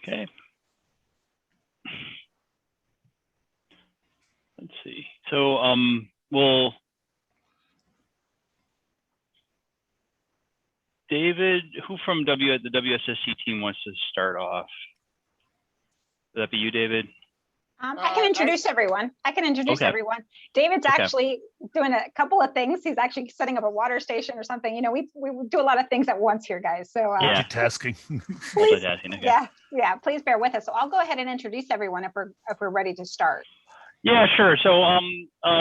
Okay. Let's see. So David, who from the WSSC team wants to start off? Would that be you, David? I can introduce everyone. Everyone. David's actually doing a couple of things. He's actually setting up a water station or something. You know, we do a lot of things at once here, guys. So multitasking. Multitasking. Okay. Yeah. Please bear with us. So I'll go ahead and introduce everyone if we're ready to start. Yeah, sure. So,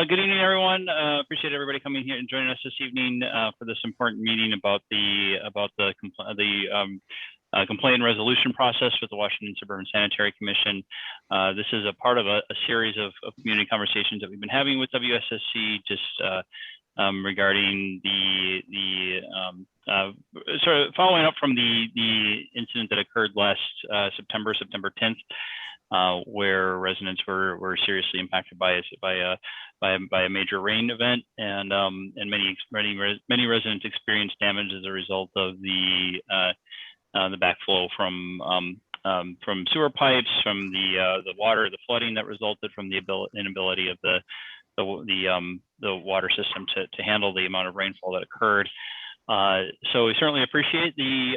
good evening, everyone. Appreciate everybody coming here and joining us this evening for this important meeting about the complaint and resolution process with the Washington Suburban Sanitary Commission. This is a part of a series of community conversations that we've been having with WSSC, just regarding the sort of following up from the incident that occurred last September 10th. Where residents were seriously impacted by a major rain event, and many residents experienced damage as a result of the backflow from sewer pipes, from the water, the flooding that resulted from the inability of the water system to handle the amount of rainfall that occurred. So we certainly appreciate the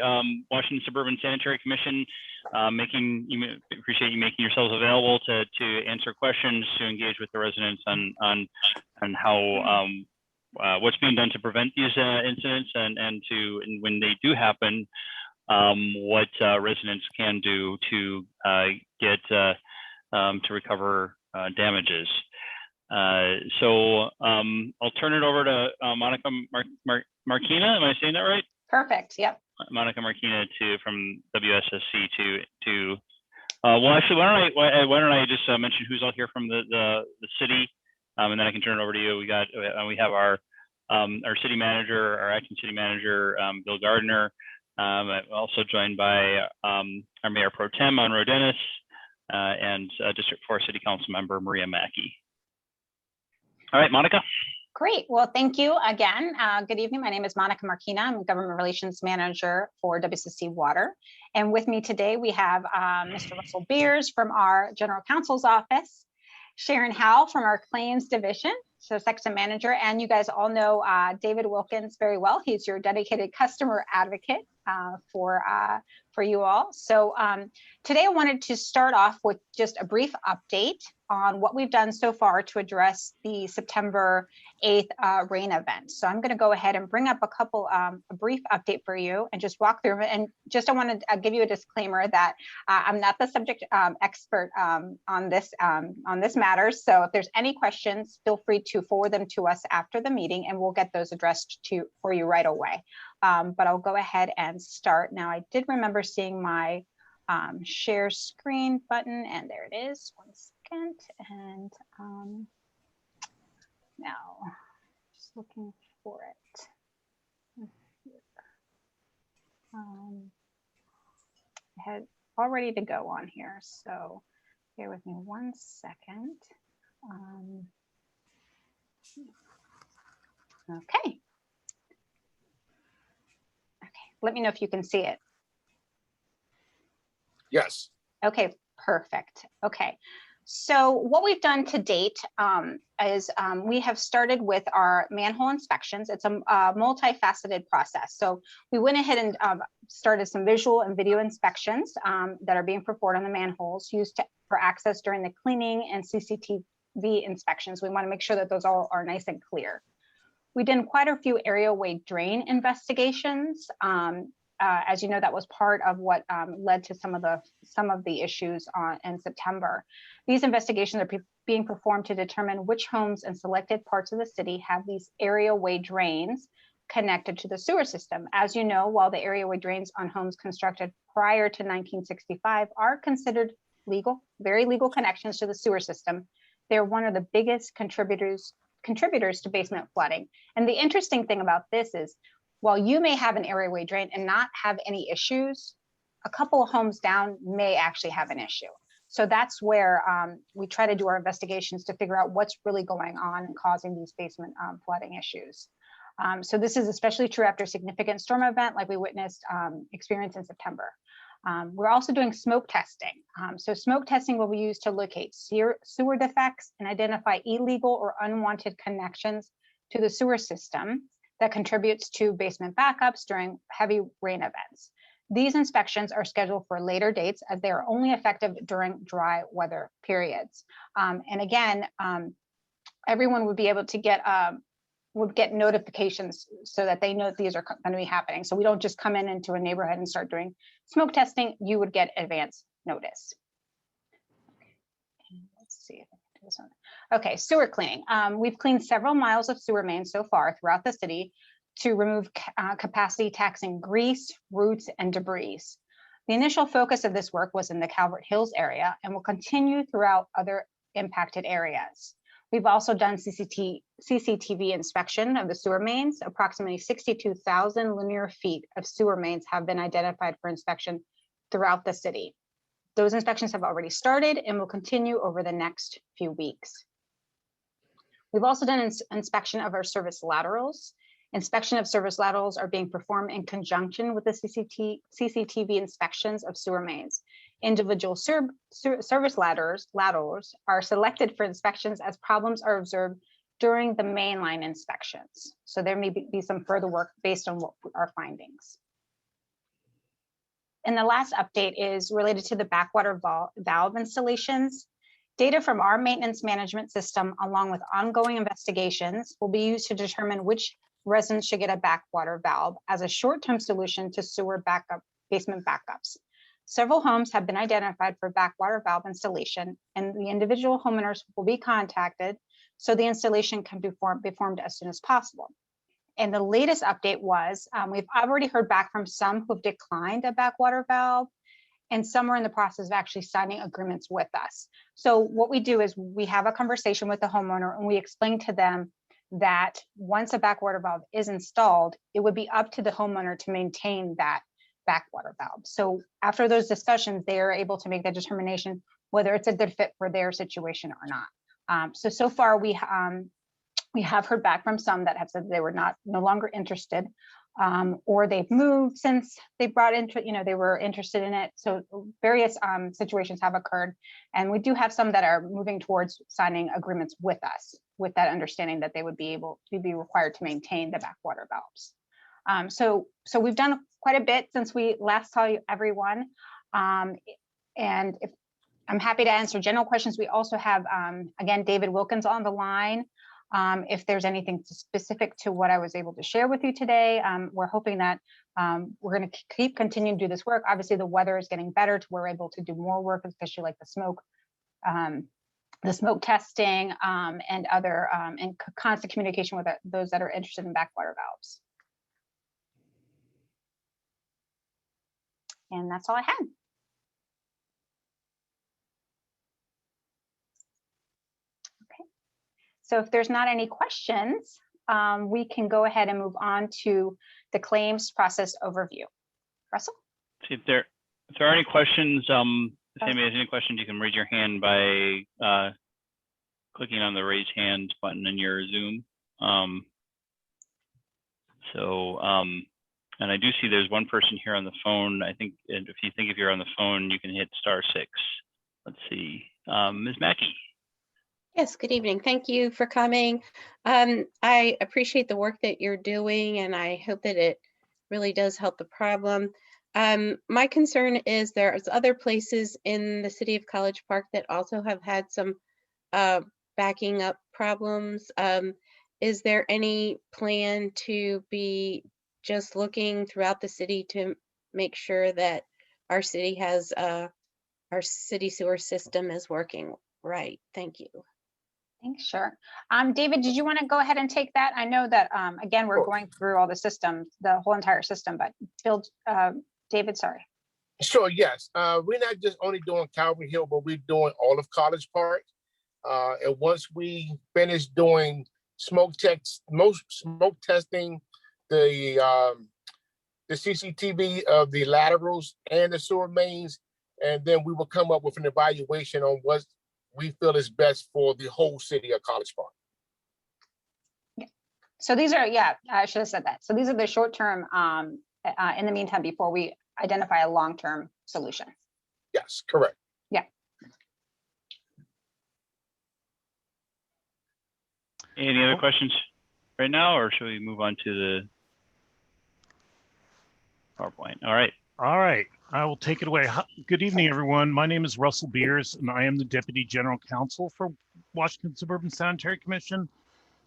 Washington Suburban Sanitary Commission appreciate you making yourselves available to answer questions, to engage with the residents on how what's being done to prevent these incidents, and when they do happen, what residents can do to get to recover damages. So I'll turn it over to Monica Marquina. Am I saying that right? Perfect. Yep. Monica Marquina from WSSC to well, actually, why don't I just mention who's all here from the city, and then I can turn it over to you. We have our city manager, our acting city manager, Bill Gardner. Also joined by our Mayor Pro Tem, Monroe Dennis, and District 4 City Council member Maria Mackey. All right, Monica. Great. Well, thank you again. Good evening. My name is Monica Marquina. I'm Government Relations Manager for WSSC Water. And with me today, we have Mr. Russell Beers from our General Counsel's Office, Sharon Howell from our Claims Division, so Section Manager. And you guys all know David Wilkins very well. He's your dedicated customer advocate for you all. So today I wanted to start off with just a brief update on what we've done so far to address the September 8th rain event. So I'm going to go ahead and bring up a brief update for you and just walk through it. And just I want to give you a disclaimer that I'm not the subject expert on this matter. So if there's any questions, feel free to forward them to us after the meeting, and we'll get those addressed for you right away. But I'll go ahead and start. Now, I did remember seeing my share screen button, and there it is. 1 second. And now, just looking for it. I had all ready to go on here, so bear with me 1 second. Okay. Let me know if you can see it. Yes. Okay, perfect. Okay, so what we've done to date is we have started with our manhole inspections. It's a multifaceted process. So we went ahead and started some visual and video inspections that are being performed on the manholes used for access during the cleaning and CCTV inspections. We want to make sure that those all are nice and clear. We did quite a few areaway drain investigations. As you know, that was part of what led to some of the issues in September. These investigations are being performed to determine which homes in selected parts of the city have these areaway drains connected to the sewer system. As you know, while the areaway drains on homes constructed prior to 1965 are considered legal, very legal connections to the sewer system, they're one of the biggest contributors to basement flooding. And the interesting thing about this is, while you may have an areaway drain and not have any issues, a couple of homes down may actually have an issue. So that's where we try to do our investigations to figure out what's really going on and causing these basement flooding issues. So this is especially true after a significant storm event like we witnessed experience in September. We're also doing smoke testing. So smoke testing will be used to locate sewer defects and identify illegal or unwanted connections to the sewer system that contributes to basement backups during heavy rain events. These inspections are scheduled for later dates as they are only effective during dry weather periods. And again, everyone would be able to get notifications so that they know that these are going to be happening. So we don't just come into a neighborhood and start doing smoke testing. You would get advance notice. Okay, let's see if I can do this one. Okay, sewer cleaning. We've cleaned several miles of sewer mains so far throughout the city to remove capacity taxing grease, roots, and debris. The initial focus of this work was in the Calvert Hills area and will continue throughout other impacted areas. We've also done CCTV inspection of the sewer mains. Approximately 62,000 linear feet of sewer mains have been identified for inspection throughout the city. Those inspections have already started and will continue over the next few weeks. We've also done inspection of our service laterals. Inspection of service laterals are being performed in conjunction with the CCTV inspections of sewer mains. Individual service laterals are selected for inspections as problems are observed during the mainline inspections. So there may be some further work based on what our findings. And the last update is related to the backwater valve installations. Data from our maintenance management system, along with ongoing investigations, will be used to determine which residents should get a backwater valve as a short-term solution to sewer basement backups. Several homes have been identified for backwater valve installation, and the individual homeowners will be contacted so the installation can be performed as soon as possible. And the latest update was we've already heard back from some who have declined a backwater valve, and some are in the process of actually signing agreements with us. So what we do is we have a conversation with the homeowner and we explain to them that once a backwater valve is installed, it would be up to the homeowner to maintain that backwater valve. So after those discussions, they are able to make the determination whether it's a good fit for their situation or not. So far we have heard back from some that have said they were no longer interested, or they've moved since they brought into, they were interested in it. So various situations have occurred, and we do have some that are moving towards signing agreements with us, with that understanding that they would be able to be required to maintain the backwater valves. So we've done quite a bit since we last saw everyone, and if I'm happy to answer general questions. We also have again David Wilkins on the line. If there's anything specific to what I was able to share with you today, we're hoping that we're going to keep continuing to do this work. Obviously, the weather is getting better to where we're able to do more work, especially like the smoke testing and other and constant communication with those that are interested in backwater valves. And that's all I had. So if there's not any questions, we can go ahead and move on to the claims process overview. Russell? See if there are any questions, if anybody has any questions, you can raise your hand by clicking on the raise hand button in your Zoom. And I do see there's one person here on the phone. I think if you're on the phone, you can hit *6. Let's see, Ms. Mackey. Yes, good evening. Thank you for coming. I appreciate the work that you're doing, and I hope that it really does help the problem. My concern is there's other places in the city of College Park that also have had some backing up problems. Is there any plan to be just looking throughout the city to make sure that our city has our city sewer system is working right? Thank you. Thanks, sure. David, did you want to go ahead and take that? I know that, again, we're going through all the systems, the whole entire system, but Bill, David, sorry. Sure, yes. We're not just only doing Calvert Hill, but we're doing all of College Park. And once we finish doing smoke testing, the CCTV of the laterals and the sewer mains, and then we will come up with an evaluation on what we feel is best for the whole city of College Park. Yeah. So these are, I should have said that. So these are the short-term, in the meantime, before we identify a long-term solution. Yes, correct. Yeah. Any other questions right now, or should we move on to the PowerPoint? All right. All right, I will take it away. Good evening, everyone. My name is Russell Beers, and I am the Deputy General Counsel for Washington Suburban Sanitary Commission.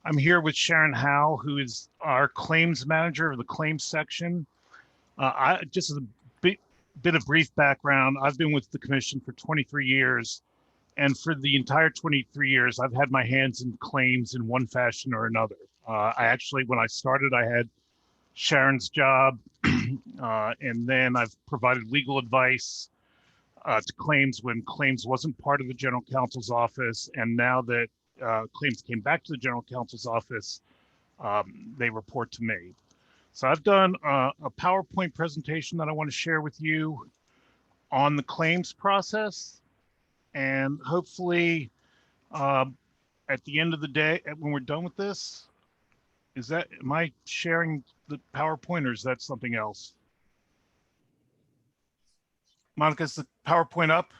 I'm here with Sharon Howe, who is our claims manager of the claims section. Just as a bit of brief background, I've been with the commission for 23 years, and for the entire 23 years, I've had my hands in claims in one fashion or another. When I started, I had Sharon's job, and then I've provided legal advice to claims when claims wasn't part of the general counsel's office. And now that claims came back to the general counsel's office, they report to me. So I've done a PowerPoint presentation that I want to share with you on the claims process. And hopefully at the end of the day, when we're done with this, am I sharing the PowerPoint or is that something else? Monica, is the PowerPoint up?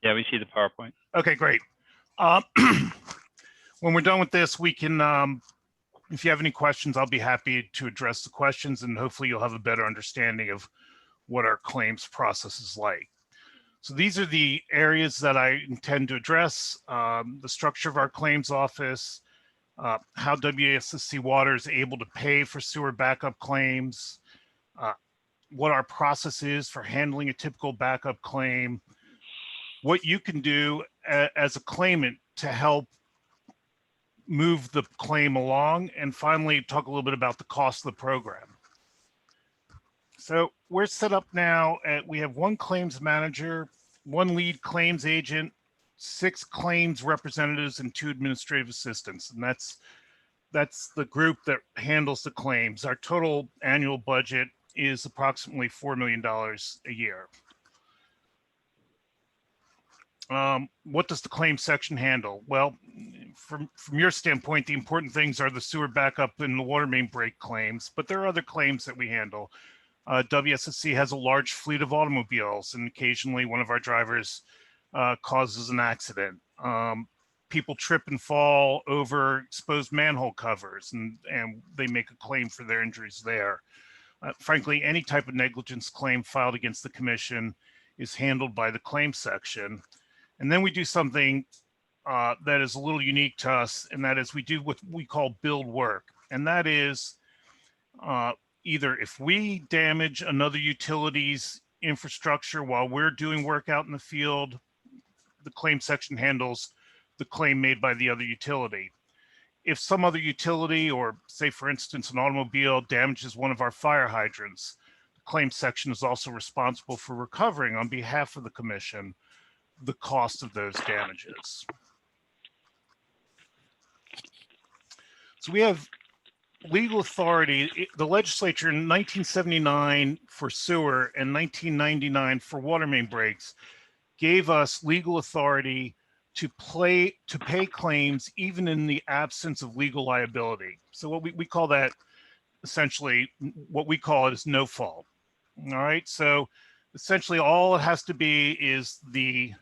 Yeah, we see the PowerPoint. Okay, great. When we're done with this, we can, if you have any questions, I'll be happy to address the questions, and hopefully you'll have a better understanding of what our claims process is like. So these are the areas that I intend to address: the structure of our claims office, how Wssc Water is able to pay for sewer backup claims, what our process is for handling a typical backup claim, what you can do as a claimant to help move the claim along, and finally talk a little bit about the cost of the program. So we're set up now we have one claims manager, one lead claims agent, 6 claims representatives, and 2 administrative assistants. And that's the group that handles the claims. Our total annual budget is approximately $4 million a year. What does the claims section handle? Well, from your standpoint, the important things are the sewer backup and the water main break claims, but there are other claims that we handle. Wssc has a large fleet of automobiles, and occasionally one of our drivers causes an accident. People trip and fall over exposed manhole covers, and they make a claim for their injuries there. Frankly, any type of negligence claim filed against the commission is handled by the claims section. And then we do something that is a little unique to us, and that is we do what we call build work. And that is either if we damage another utility's infrastructure while we're doing work out in the field, the claim section handles the claim made by the other utility. If some other utility, or say for instance, an automobile damages one of our fire hydrants, the claim section is also responsible for recovering on behalf of the commission the cost of those damages. So we have legal authority. The legislature in 1979 for sewer and 1999 for water main breaks gave us legal authority to pay claims even in the absence of legal liability. So what we call that, essentially, what we call it is no fault. All right, so essentially all it has to be is the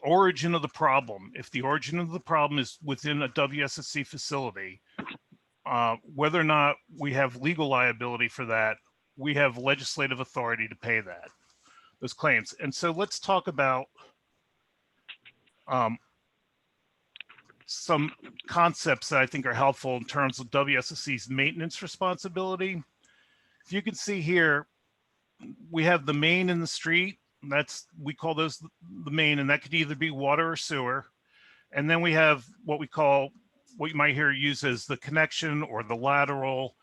origin of the problem. If the origin of the problem is within a Wssc facility, whether or not we have legal liability for that, we have legislative authority to pay those claims. And so let's talk about some concepts that I think are helpful in terms of Wssc's maintenance responsibility. If you can see here, we have the main in the street. We call those the main, and that could either be water or sewer. And then we have what you might hear used as the connection or the lateral,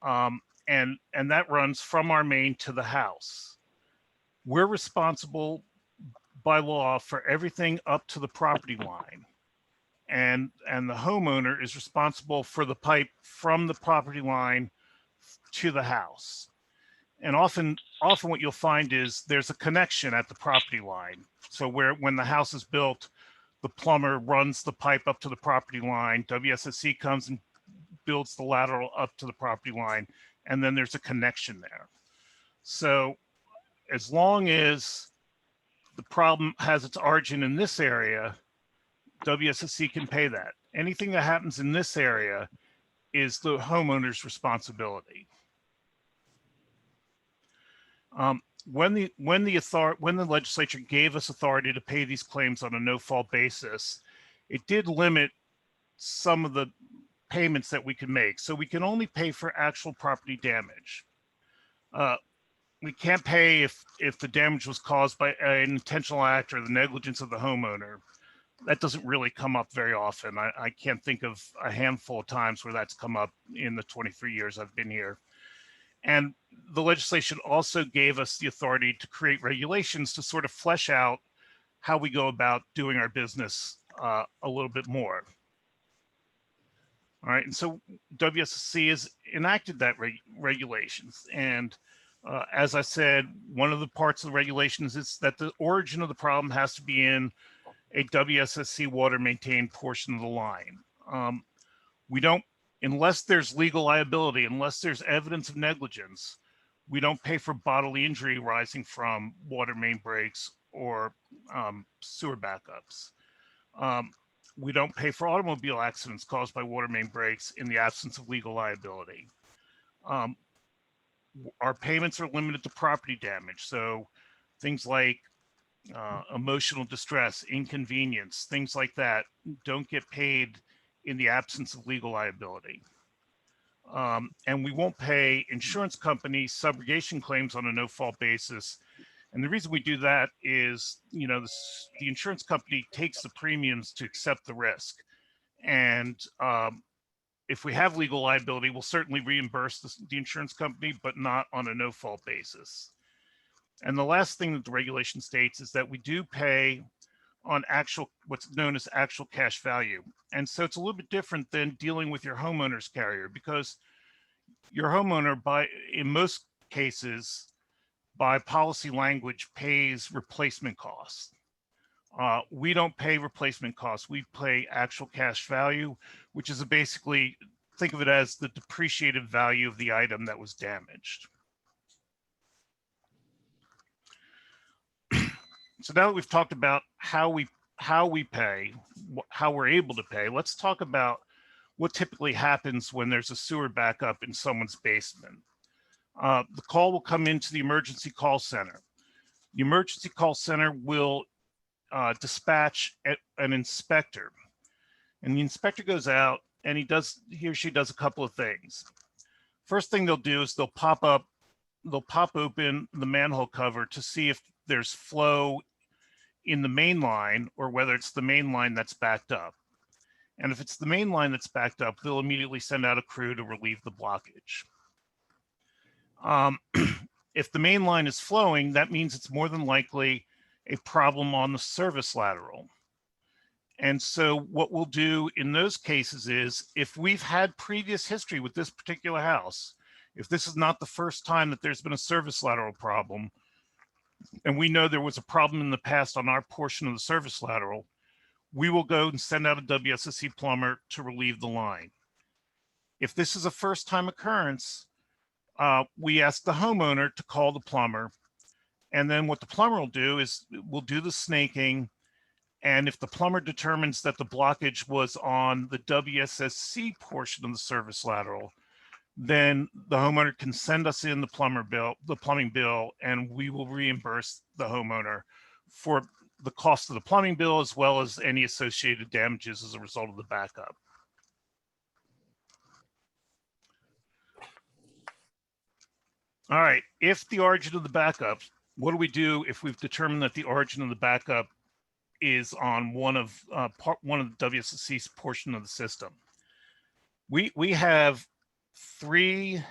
and that runs from our main to the house. We're responsible by law for everything up to the property line, and the homeowner is responsible for the pipe from the property line to the house. And often what you'll find is there's a connection at the property line. So when the house is built, the plumber runs the pipe up to the property line, Wssc comes and builds the lateral up to the property line, and then there's a connection there. So as long as the problem has its origin in this area, WSSC can pay that. Anything that happens in this area is the homeowner's responsibility. When the legislature gave us authority to pay these claims on a no-fault basis, it did limit some of the payments that we could make. So we can only pay for actual property damage. We can't pay if the damage was caused by an intentional act or the negligence of the homeowner. That doesn't really come up very often. I can't think of a handful of times where that's come up in the 23 years I've been here. And the legislation also gave us the authority to create regulations to sort of flesh out how we go about doing our business a little bit more. All right, and so WSSC has enacted that regulations. And as I said, one of the parts of the regulations is that the origin of the problem has to be in a WSSC water maintained portion of the line. We don't, unless there's legal liability, unless there's evidence of negligence, we don't pay for bodily injury arising from water main breaks or sewer backups. We don't pay for automobile accidents caused by water main breaks in the absence of legal liability. Our payments are limited to property damage. So things like emotional distress, inconvenience, things like that don't get paid in the absence of legal liability. And we won't pay insurance companies subrogation claims on a no-fault basis. And the reason we do that is, you know, the insurance company takes the premiums to accept the risk. And if we have legal liability, we'll certainly reimburse the insurance company, but not on a no-fault basis. And the last thing that the regulation states is that we do pay on actual, what's known as actual cash value. And so it's a little bit different than dealing with your homeowner's carrier, because your homeowner, in most cases, by policy language, pays replacement costs. We don't pay replacement costs. We pay actual cash value, which is basically, think of it as the depreciated value of the item that was damaged. So now that we've talked about how we pay, how we're able to pay, let's talk about what typically happens when there's a sewer backup in someone's basement. The call will come into the emergency call center. The emergency call center will dispatch an inspector, and the inspector goes out and he or she does a couple of things. First thing they'll do is they'll pop open the manhole cover to see if there's flow in the main line or whether it's the main line that's backed up. And if it's the main line that's backed up, they'll immediately send out a crew to relieve the blockage. If the main line is flowing, that means it's more than likely a problem on the service lateral. And so what we'll do in those cases is, if we've had previous history with this particular house, if this is not the first time that there's been a service lateral problem, and we know there was a problem in the past on our portion of the service lateral, we will go and send out a WSSC plumber to relieve the line. If this is a first time occurrence, we ask the homeowner to call the plumber. And then what the plumber will do is we'll do the snaking. And if the plumber determines that the blockage was on the WSSC portion of the service lateral, then the homeowner can send us in the plumbing bill, and we will reimburse the homeowner for the cost of the plumbing bill, as well as any associated damages as a result of the backup. All right, if the origin of the backup, what do we do if we've determined that the origin of the backup is on one of the WSSC's portion of the system? We have 3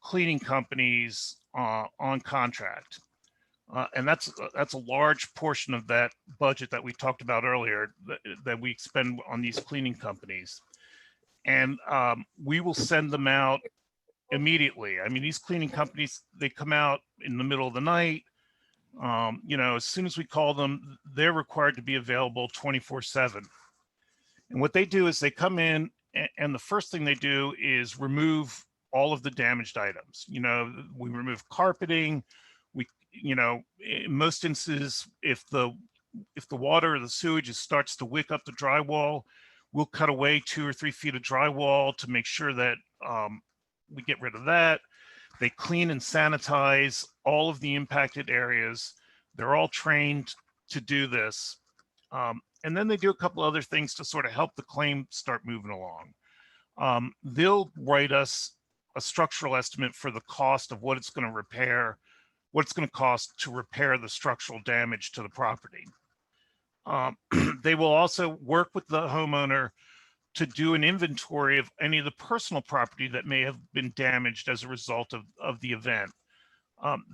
cleaning companies on contract. And that's a large portion of that budget that we talked about earlier that we expend on these cleaning companies. And we will send them out immediately. I mean, these cleaning companies, they come out in the middle of the night. You know, as soon as we call them, they're required to be available 24/7. And what they do is they come in, and the first thing they do is remove all of the damaged items. You know, we remove carpeting. you know, in most instances, if the water or the sewage starts to wick up the drywall, we'll cut away 2 or 3 feet of drywall to make sure that we get rid of that. They clean and sanitize all of the impacted areas. They're all trained to do this. And then they do a couple other things to sort of help the claim start moving along. They'll write us a structural estimate for the cost of what it's going to repair, what it's going to cost to repair the structural damage to the property. They will also work with the homeowner to do an inventory of any of the personal property that may have been damaged as a result of the event.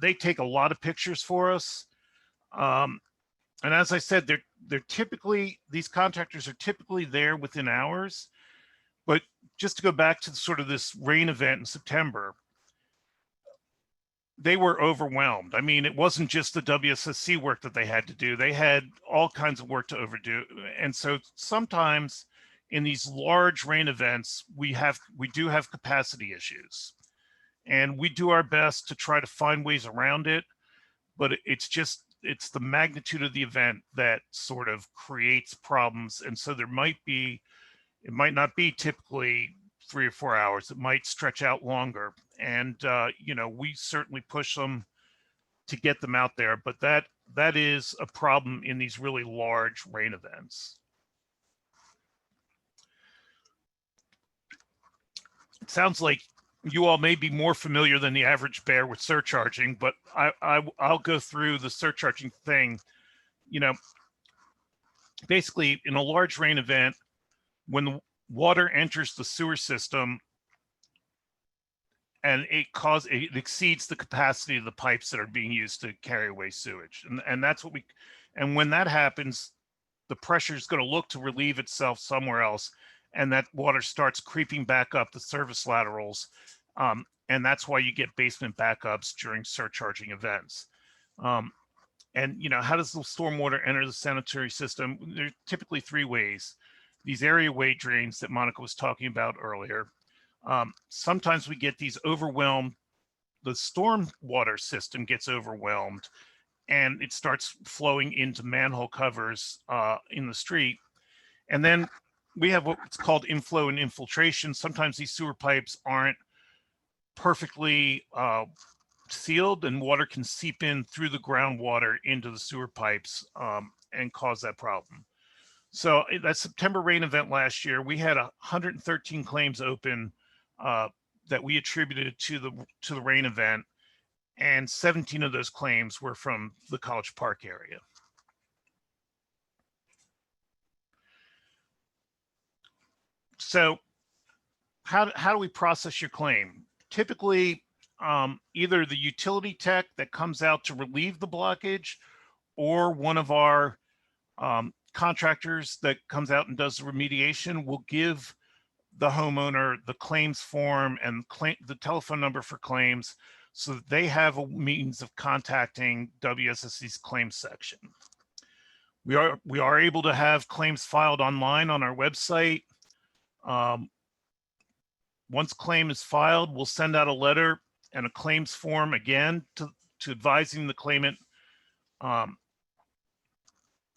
They take a lot of pictures for us. And as I said, they're typically, these contractors are typically there within hours. But just to go back to sort of this rain event in September, they were overwhelmed. I mean, it wasn't just the WSSC work that they had to do. They had all kinds of work to overdo. And so sometimes in these large rain events, we do have capacity issues. And we do our best to try to find ways around it. But it's the magnitude of the event that sort of creates problems. And so it might not be typically 3 or 4 hours. It might stretch out longer. And, you know, we certainly push them to get them out there, but that is a problem in these really large rain events. It sounds like you all may be more familiar than the average bear with surcharging, but I'll go through the surcharging thing. You know, basically in a large rain event, when the water enters the sewer system and it exceeds the capacity of the pipes that are being used to carry away sewage. And that's what and when that happens, the pressure is going to look to relieve itself somewhere else. And that water starts creeping back up the service laterals. And that's why you get basement backups during surcharging events. And, you know, how does the stormwater enter the sanitary system? There are typically 3 ways. These area way drains that Monica was talking about earlier. Sometimes we get these overwhelmed, the stormwater system gets overwhelmed and it starts flowing into manhole covers in the street. And then we have what's called inflow and infiltration. Sometimes these sewer pipes aren't perfectly sealed and water can seep in through the groundwater into the sewer pipes and cause that problem. So that September rain event last year, we had 113 claims open that we attributed to the rain event, and 17 of those claims were from the College Park area. So how do we process your claim? Typically, either the utility tech that comes out to relieve the blockage or one of our contractors that comes out and does the remediation will give the homeowner the claims form and the telephone number for claims so that they have a means of contacting WSSC's claims section. We are able to have claims filed online on our website. Once claim is filed, we'll send out a letter and a claims form again to advising the claimant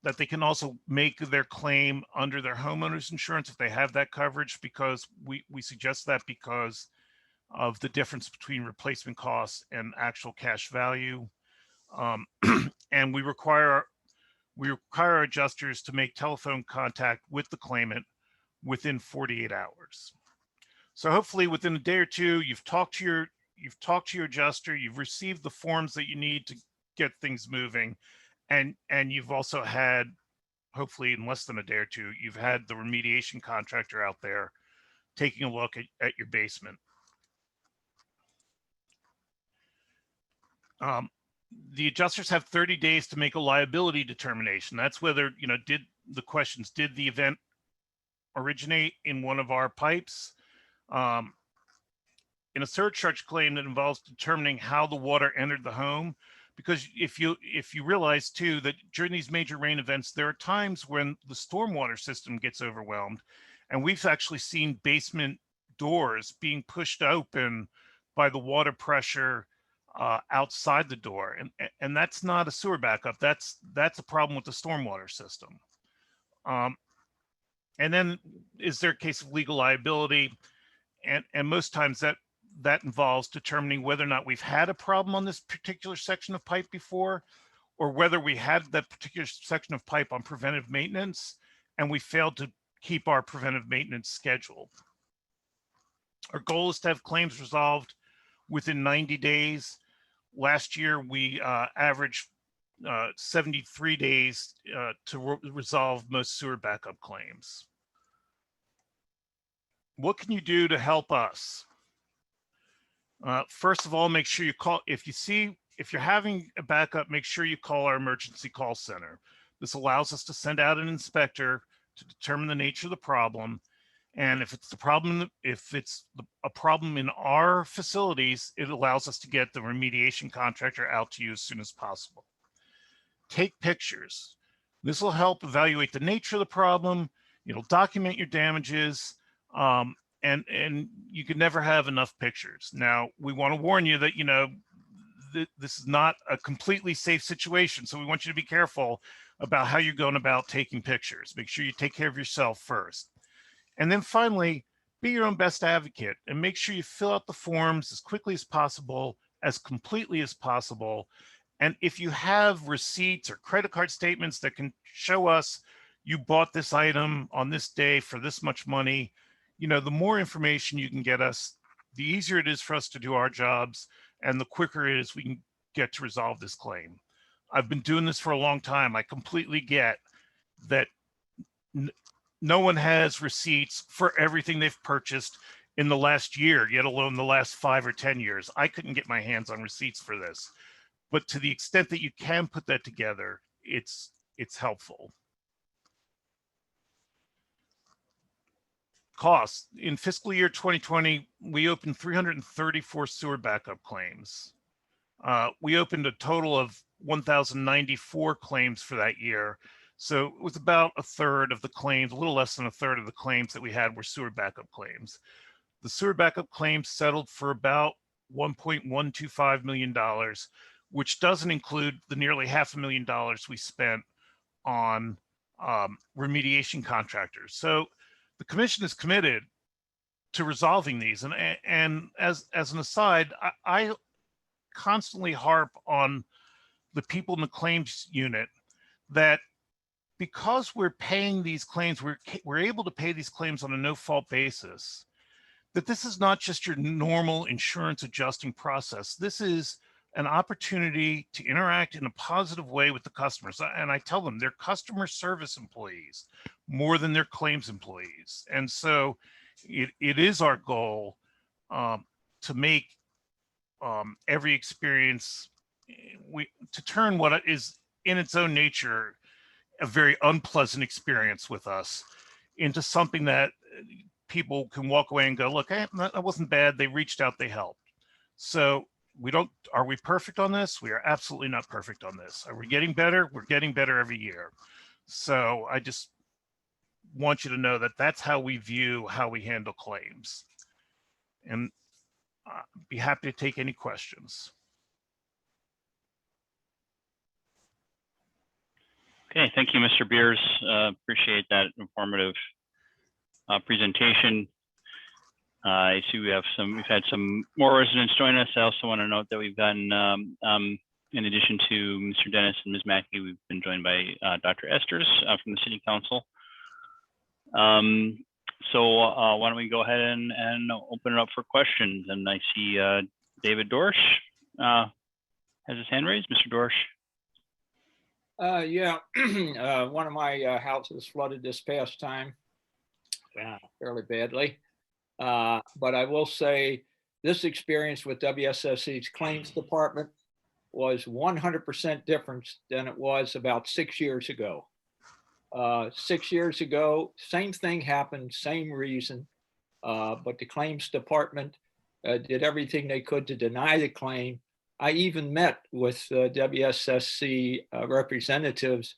that they can also make their claim under their homeowner's insurance if they have that coverage, because we suggest that because of the difference between replacement costs and actual cash value. And we require our adjusters to make telephone contact with the claimant within 48 hours. So hopefully within a day or two, you've talked to your adjuster, you've received the forms that you need to get things moving. And you've also had, hopefully in less than a day or two, you've had the remediation contractor out there taking a look at your basement. The adjusters have 30 days to make a liability determination. That's whether, you know, did the event originate in one of our pipes? In a surcharge claim that involves determining how the water entered the home, because if you realize too that during these major rain events, there are times when the stormwater system gets overwhelmed, and we've actually seen basement doors being pushed open by the water pressure outside the door, and that's not a sewer backup. That's a problem with the stormwater system. And then is there a case of legal liability? And most times that involves determining whether or not we've had a problem on this particular section of pipe before, or whether we had that particular section of pipe on preventive maintenance and we failed to keep our preventive maintenance schedule. Our goal is to have claims resolved within 90 days. Last year, we averaged 73 days to resolve most sewer backup claims. What can you do to help us? First of all, make sure you call, if you're having a backup, make sure you call our emergency call center. This allows us to send out an inspector to determine the nature of the problem. And if it's a problem in our facilities, it allows us to get the remediation contractor out to you as soon as possible. Take pictures. This will help evaluate the nature of the problem. It'll document your damages. And you can never have enough pictures. Now, we want to warn you that, this is not a completely safe situation. So we want you to be careful about how you're going about taking pictures. Make sure you take care of yourself first. And then finally, be your own best advocate and make sure you fill out the forms as quickly as possible, as completely as possible. And if you have receipts or credit card statements that can show us you bought this item on this day for this much money, the more information you can get us, the easier it is for us to do our jobs and the quicker it is we can get to resolve this claim. I've been doing this for a long time. I completely get that no one has receipts for everything they've purchased in the last year, yet alone the last 5 or 10 years. I couldn't get my hands on receipts for this. But to the extent that you can put that together, it's helpful. Costs. In fiscal year 2020, we opened 334 sewer backup claims. We opened a total of 1,094 claims for that year. So it was about a third of the claims, a little less than a third of the claims that we had were sewer backup claims. The sewer backup claims settled for about $1.125 million, which doesn't include the nearly $500,000 we spent on remediation contractors. So the commission is committed to resolving these. And as an aside, I constantly harp on the people in the claims unit that because we're paying these claims, we're able to pay these claims on a no-fault basis, that this is not just your normal insurance adjusting process. This is an opportunity to interact in a positive way with the customers. And I tell them they're customer service employees more than their claims employees. And so it is our goal to make every experience, to turn what is in its own nature a very unpleasant experience with us into something that people can walk away and go, look, hey, that wasn't bad. They reached out, they helped. So are we perfect on this? We are absolutely not perfect on this. Are we getting better? We're getting better every year. So I just want you to know that that's how we view how we handle claims. And I'd be happy to take any questions. Okay, thank you, Mr. Beers. Appreciate that informative presentation. I see we've had some more residents join us. I also want to note that we've gotten, in addition to Mr. Dennis and Ms. Mackey, we've been joined by Dr. Esters from the City Council. So why don't we go ahead and open it up for questions? And I see David Dorsch has his hand raised. Mr. Dorsch. Yeah, one of my houses flooded this past time, fairly badly. But I will say this experience with WSSC's claims department was 100% different than it was about 6 years ago. 6 years ago, same thing happened, same reason, but the claims department did everything they could to deny the claim. I even met with WSSC representatives,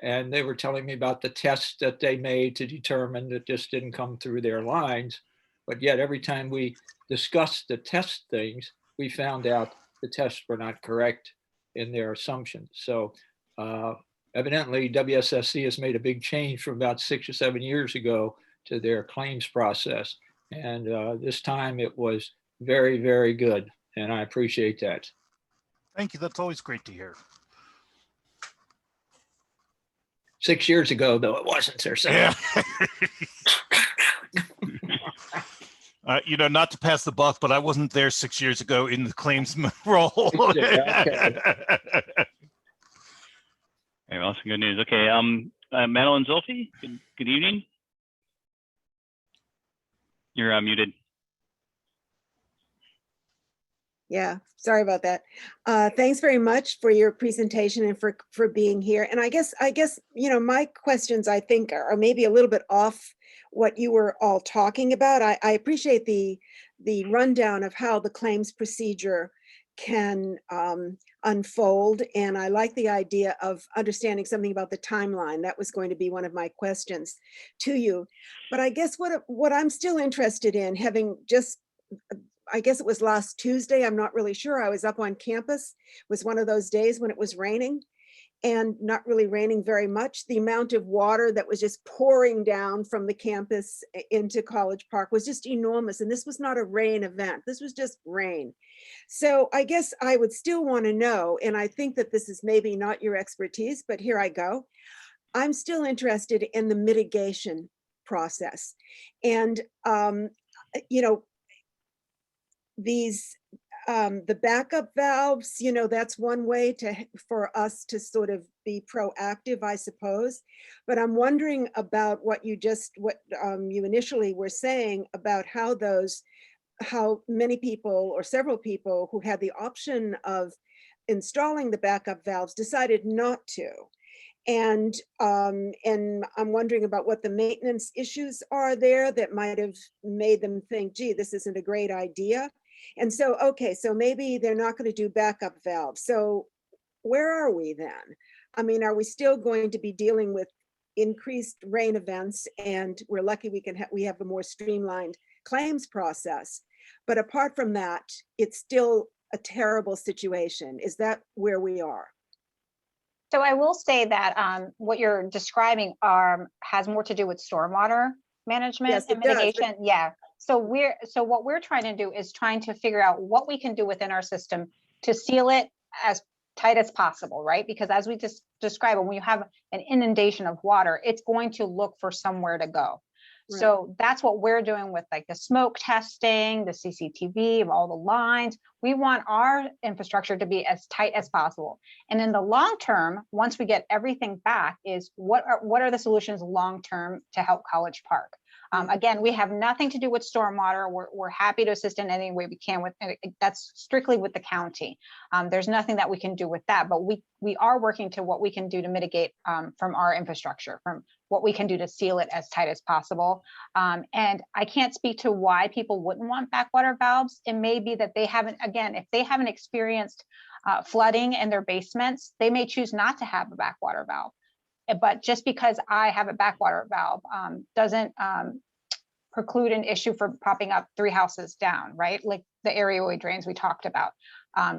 and they were telling me about the tests that they made to determine that this didn't come through their lines. But yet every time we discussed the test things, we found out the tests were not correct in their assumptions. So evidently WSSC has made a big change from about 6 or 7 years ago to their claims process. And this time it was very, very good. And I appreciate that. Thank you. That's always great to hear. 6 years ago, though, it wasn't, sir. So. Yeah. You know, not to pass the buck, but I wasn't there 6 years ago in the claims role. Okay. Okay, well, some good news. Okay, Manhole and Zulfi, good evening. You're muted. Yeah, sorry about that. Thanks very much for your presentation and for being here. And I guess, you know, my questions, I think, are maybe a little bit off what you were all talking about. I appreciate the rundown of how the claims procedure can unfold. And I like the idea of understanding something about the timeline. That was going to be one of my questions to you. But I guess what I'm still interested in, having just, I guess it was last Tuesday, I'm not really sure. I was up on campus. It was one of those days when it was raining and not really raining very much. The amount of water that was just pouring down from the campus into College Park was just enormous. And this was not a rain event. This was just rain. So I guess I would still want to know, and I think that this is maybe not your expertise, but here I go. I'm still interested in the mitigation process. And, you know, these the backup valves, you know, that's one way for us to sort of be proactive, I suppose. But I'm wondering about what you initially were saying about how many people or several people who had the option of installing the backup valves decided not to. And I'm wondering about what the maintenance issues are there that might have made them think, gee, this isn't a great idea. And so, okay, so maybe they're not going to do backup valves. So where are we then? I mean, are we still going to be dealing with increased rain events? And we're lucky we have a more streamlined claims process. But apart from that, it's still a terrible situation. Is that where we are? So I will say that what you're describing has more to do with stormwater management Yes, and it does, mitigation. Yeah. So what we're trying to do is trying to figure out what we can do within our system to seal it as tight as possible, right? Because as we just described, when you have an inundation of water, it's going to look for somewhere to go. Right. So that's what we're doing with like the smoke testing, the CCTV of all the lines. We want our infrastructure to be as tight as possible. And in the long term, once we get everything back, is what are the solutions long term to help College Park? Again, we have nothing to do with stormwater. We're happy to assist in any way we can with that's strictly with the county. There's nothing that we can do with that, but we are working to what we can do to mitigate from our infrastructure, from what we can do to seal it as tight as possible. And I can't speak to why people wouldn't want backwater valves. It may be that they haven't, again, if they haven't experienced flooding in their basements, they may choose not to have a backwater valve. But just because I have a backwater valve doesn't preclude an issue for popping up 3 houses down, right? Like the airway drains we talked about.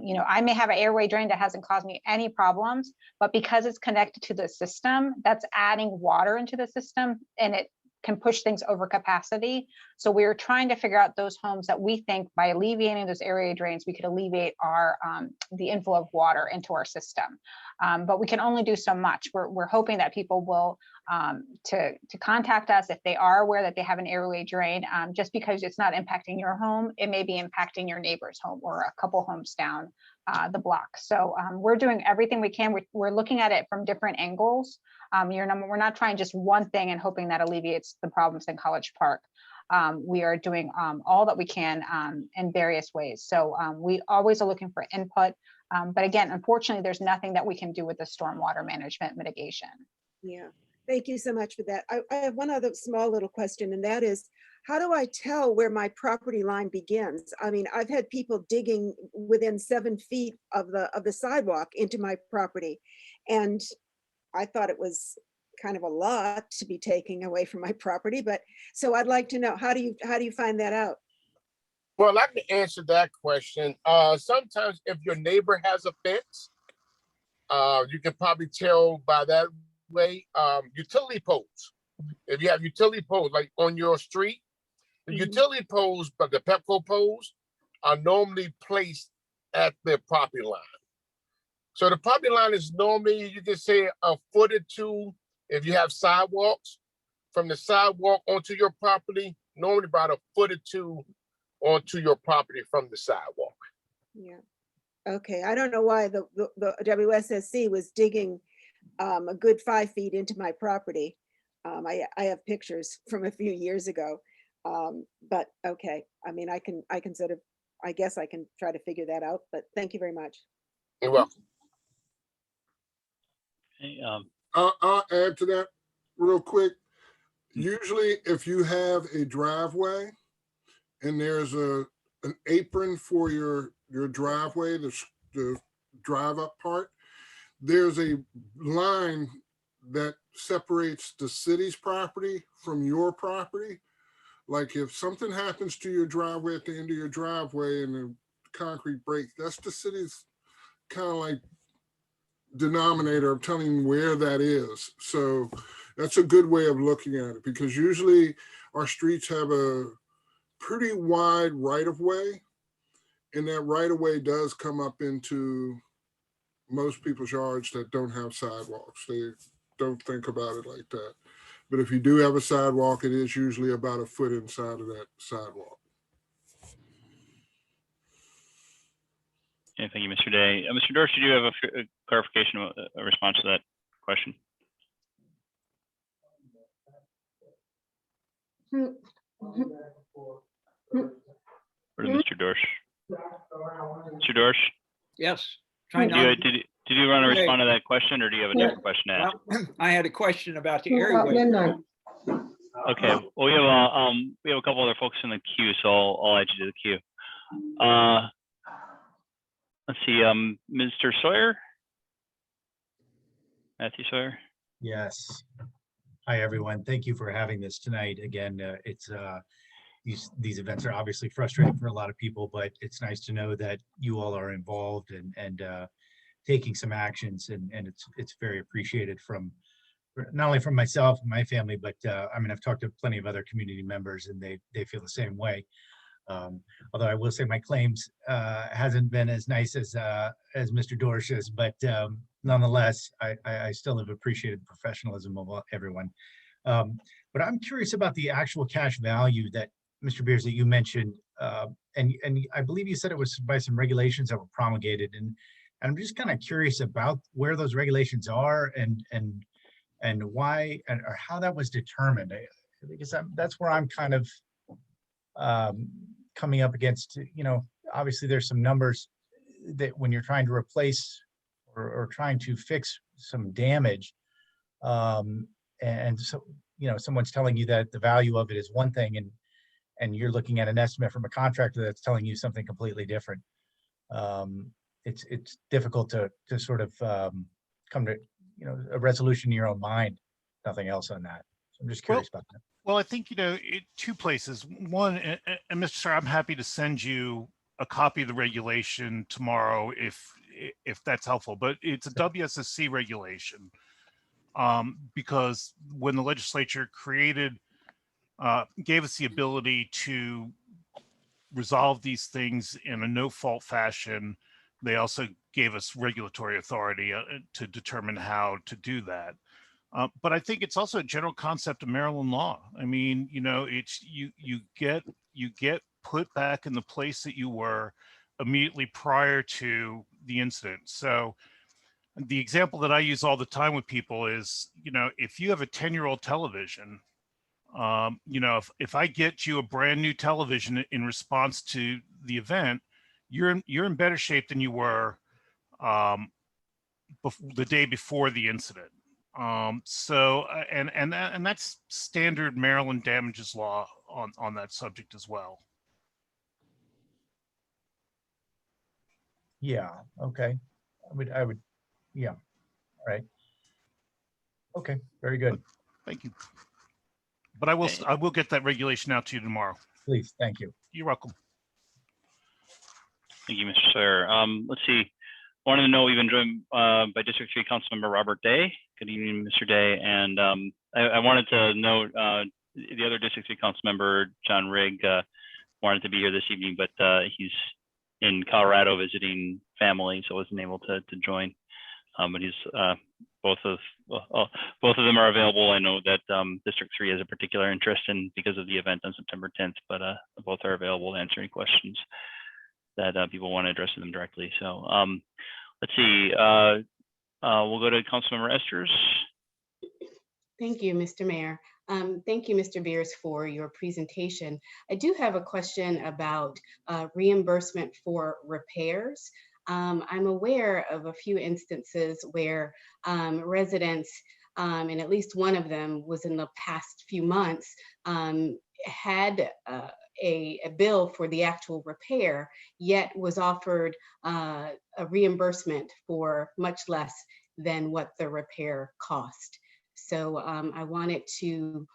You know, I may have an airway drain that hasn't caused me any problems, but because it's connected to the system, that's adding water into the system and it can push things over capacity. So we're trying to figure out those homes that we think by alleviating those area drains, we could alleviate our the inflow of water into our system. But we can only do so much. We're hoping that people will to contact us if they are aware that they have an airway drain. Just because it's not impacting your home, it may be impacting your neighbor's home or a couple homes down the block. So we're doing everything we can. We're looking at it from different angles. We're not trying just one thing and hoping that alleviates the problems in College Park. We are doing all that we can in various ways. So we always are looking for input. But again, unfortunately, there's nothing that we can do with the stormwater management mitigation. Yeah, thank you so much for that. I have one other small little question, and that is, how do I tell where my property line begins? I mean, I've had people digging within 7 feet of the sidewalk into my property, and I thought it was kind of a lot to be taking away from my property. But so I'd like to know, how do you find that out? Well, I can answer that question. Sometimes if your neighbor has a fence, you can probably tell by that way. Utility poles. If you have utility poles like on your street, the utility poles, but the Pepco poles are normally placed at the property line. So the property line is normally, you can say, a foot or two if you have sidewalks. From the sidewalk onto your property, normally about a foot or two onto your property from the sidewalk. Yeah. Okay. I don't know why the WSSC was digging a good 5 feet into my property. I have pictures from a few years ago. But okay. I mean, I can sort of, I guess I can try to figure that out, but thank you very much. You're welcome. Okay, I'll add to that real quick. Usually if you have a driveway and there's an apron for your driveway, the drive up part, there's a line that separates the city's property from your property. Like if something happens to your driveway at the end of your driveway and the concrete breaks, that's the city's kind of like denominator of telling where that is. So that's a good way of looking at it, because usually our streets have a pretty wide right of way, and that right of way does come up into most people's yards that don't have sidewalks. They don't think about it like that. But if you do have a sidewalk, it is usually about a foot inside of that sidewalk. yeah, thank you, Mr. Day. Mr. Dorsch, did you have a clarification, a response to that question? Or to Mr. Dorsch? Mr. Dorsch, Yes. Trying did to, you want to Okay. respond to that question, or do you have a different question to ask? well, I had a question about the airway. Okay, well, we have a couple other folks in the queue, so I'll add you to the queue. Let's see, Mr. Sawyer? Matthew Sawyer? Yes. Hi, everyone. Thank you for having this tonight. Again, these events are obviously frustrating for a lot of people, but it's nice to know that you all are involved and taking some actions, and it's very appreciated from not only from myself and my family, but I mean, I've talked to plenty of other community members, and they feel the same way. Although I will say my claims hasn't been as nice as Mr. Dorsch's, but nonetheless, I still have appreciated the professionalism of everyone. But I'm curious about the actual cash value that, Mr. Beers, that you mentioned, and I believe you said it was by some regulations that were promulgated, and I'm just kind of curious about where those regulations are and why or how that was determined, because that's where I'm kind of coming up against. You know, obviously there's some numbers that when you're trying to replace or trying to fix some damage, and so, you know, someone's telling you that the value of it is one thing, and you're looking at an estimate from a contractor that's telling you something completely different. It's difficult to sort of come to, you know, a resolution in your own mind, nothing else on that. So I'm just curious about that. Well, I think, you know, two places. One, and Mr. Sir, I'm happy to send you a copy of the regulation tomorrow if that's helpful, but it's a WSSC regulation, because when the legislature gave us the ability to resolve these things in a no-fault fashion, they also gave us regulatory authority to determine how to do that. But I think it's also a general concept of Maryland law. I mean, you know, it's you get put back in the place that you were immediately prior to the incident. So the example that I use all the time with people is, you know, if you have a 10-year-old television, you know, if I get you a brand new television in response to the event, you're in better shape than you were the day before the incident. So and that's standard Maryland damages law on that subject as well. Yeah. Okay. I would. Yeah. All right. Okay. Very good. Thank you. But I will get that regulation out to you tomorrow. Please. Thank you. You're welcome. Thank you, Mr. Sawyer. Let's see. Wanted to know we've been joined by District 3 Councilmember Robert Day. Good evening, Mr. Day. And I wanted to note the other District 3 Councilmember, John Rigg, wanted to be here this evening, but he's in Colorado visiting family, so wasn't able to join. But he's both of them are available. I know that District 3 has a particular interest in because of the event on September 10th, but both are available to answer any questions that people want to address to them directly. So let's see, we'll go to Councilmember Esters. Thank you, Mr. Mayor. Thank you, Mr. Beers, for your presentation. I do have a question about reimbursement for repairs. I'm aware of a few instances where residents, and at least one of them was in the past few months, had a bill for the actual repair, yet was offered a reimbursement for much less than what the repair cost. So I wanted to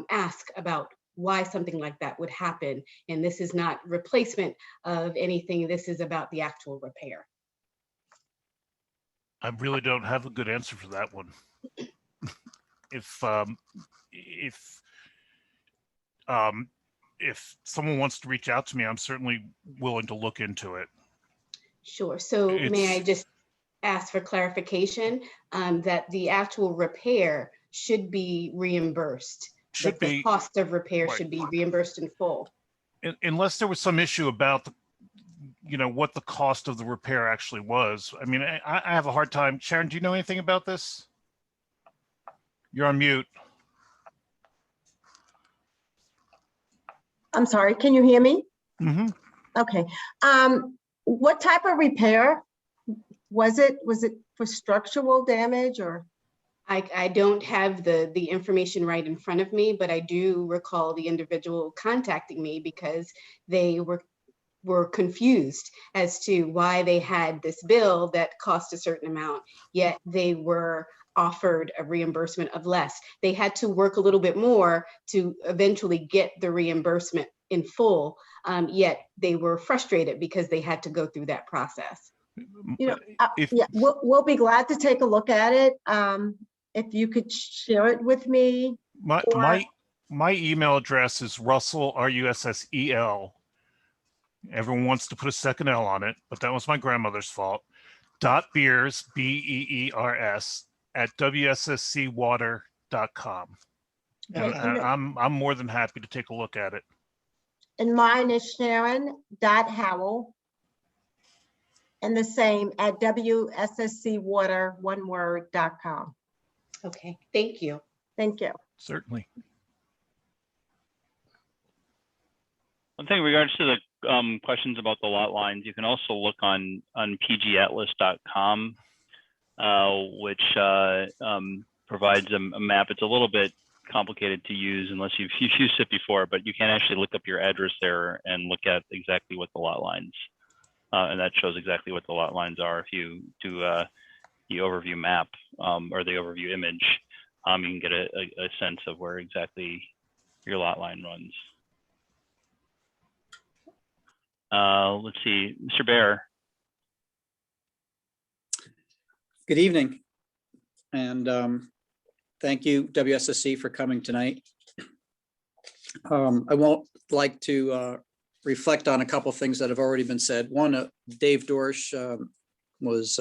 ask about why something like that would happen. And this is not replacement of anything. This is about the actual repair. I really don't have a good answer for that one. If someone wants to reach out to me, I'm certainly willing to look into it. Sure. So may I just ask for clarification that the actual repair should be reimbursed? Should be. The cost of repair Right. should be reimbursed in full. Unless there was some issue about what the cost of the repair actually was. I mean, I have a hard time. Sharon, do you know anything about this? You're on mute. I'm sorry, can you hear me? Mm-hmm. Okay. What type of repair was it? Was it for structural damage or? I don't have the information right in front of me, but I do recall the individual contacting me because they were confused as to why they had this bill that cost a certain amount, yet they were offered a reimbursement of less. They had to work a little bit more to eventually get the reimbursement in full, yet they were frustrated because they had to go through that process. Yeah, we'll be glad to take a look at it. If you could share it with me. My email address is Russell, Russel. Everyone wants to put a second L on it, but that was my grandmother's fault. .beers, BEERS, @WSSCwater.com. And I'm more than happy to take a look at it. And mine is Sharon.Howell. And the same at WSSCwater.com. Okay, thank you. Thank you. Certainly. One thing in regards to the questions about the lot lines, you can also look on pgatlas.com, which provides a map. It's a little bit complicated to use unless you've used it before, but you can actually look up your address there and look at exactly what the lot lines, and that shows exactly what the lot lines are. If you do the overview map or the overview image, you can get a sense of where exactly your lot line runs. Let's see, Mr. Bear. Good evening, and thank you, WSSC, for coming tonight. I won't like to reflect on a couple of things that have already been said. One, Dave Dorsch was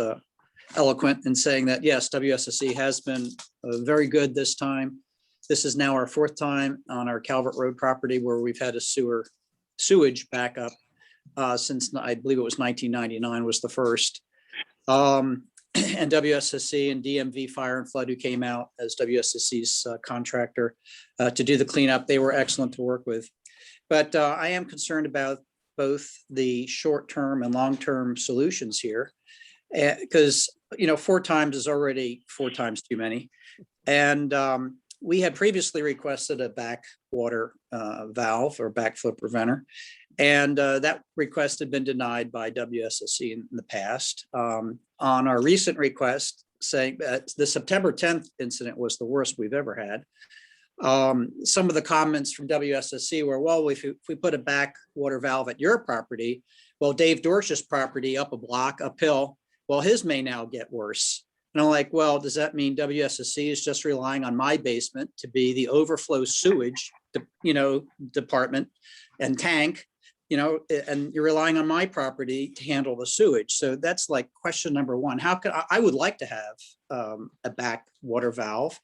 eloquent in saying that, yes, WSSC has been very good this time. This is now our fourth time on our Calvert Road property where we've had a sewage backup since I believe it was 1999 was the first. And WSSC and DMV Fire and Flood, who came out as WSSC's contractor to do the cleanup, they were excellent to work with. But I am concerned about both the short-term and long-term solutions here, because 4 times is already 4 times too many. And we had previously requested a backwater valve or backflow preventer, and that request had been denied by WSSC in the past. On our recent request, saying that the September 10th incident was the worst we've ever had. Some of the comments from WSSC were, well, if we put a backwater valve at your property, well, Dave Dorsch's property up a block uphill, well, his may now get worse. And I'm like, well, does that mean WSSC is just relying on my basement to be the overflow sewage, department and tank, and you're relying on my property to handle the sewage? So that's like question number one. How could I would like to have a backwater valve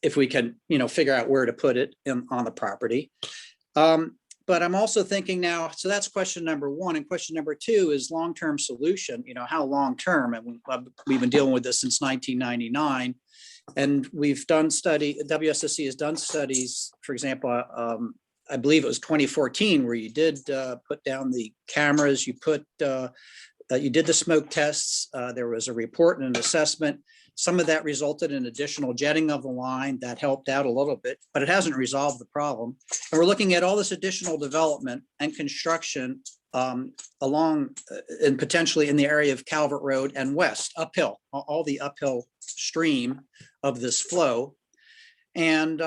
if we can, figure out where to put it on the property. But I'm also thinking now, so that's question number one. And question number two is long-term solution, how long-term? And we've been dealing with this since 1999. And we've done WSSC has done studies, for example, I believe it was 2014, where you did put down the cameras, you did the smoke tests. There was a report and an assessment. Some of that resulted in additional jetting of the line that helped out a little bit, but it hasn't resolved the problem. And we're looking at all this additional development and construction along and potentially in the area of Calvert Road and west, uphill, all the uphill stream of this flow. And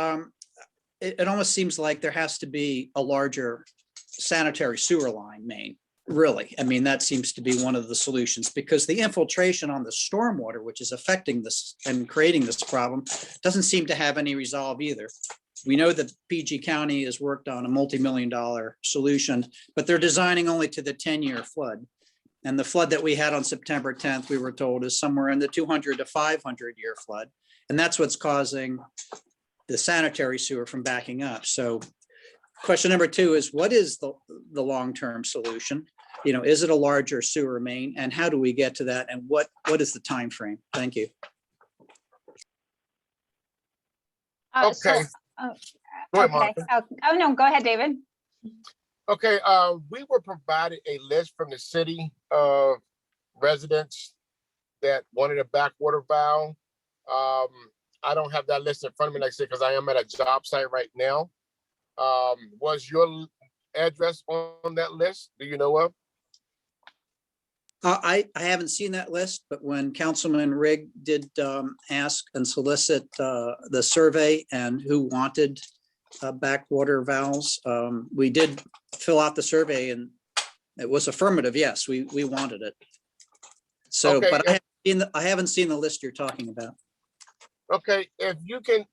it almost seems like there has to be a larger sanitary sewer line main. Really, I mean, that seems to be one of the solutions, because the infiltration on the stormwater, which is affecting this and creating this problem, doesn't seem to have any resolve either. We know that PG County has worked on a multi-million-dollar solution, but they're designing only to the 10-year flood. And the flood that we had on September 10th, we were told, is somewhere in the 200 to 500-year flood. And that's what's causing the sanitary sewer from backing up. So question number two is, what is the long-term solution? Is it a larger sewer main, and how do we get to that? And what is the time frame? Thank you. Okay. Go ahead, no, go ahead, David. Okay, we were provided a list from the city of residents that wanted a backwater valve. I don't have that list in front of me, like I said, because I am at a job site right now. Was your address on that list? Do you know of? I haven't seen that list, but when Councilman Rigg did ask and solicit the survey and who wanted backwater valves, we did fill out the survey, and it was affirmative. Yes, we wanted it. So, okay, but I haven't seen the list you're talking about. Okay, if you can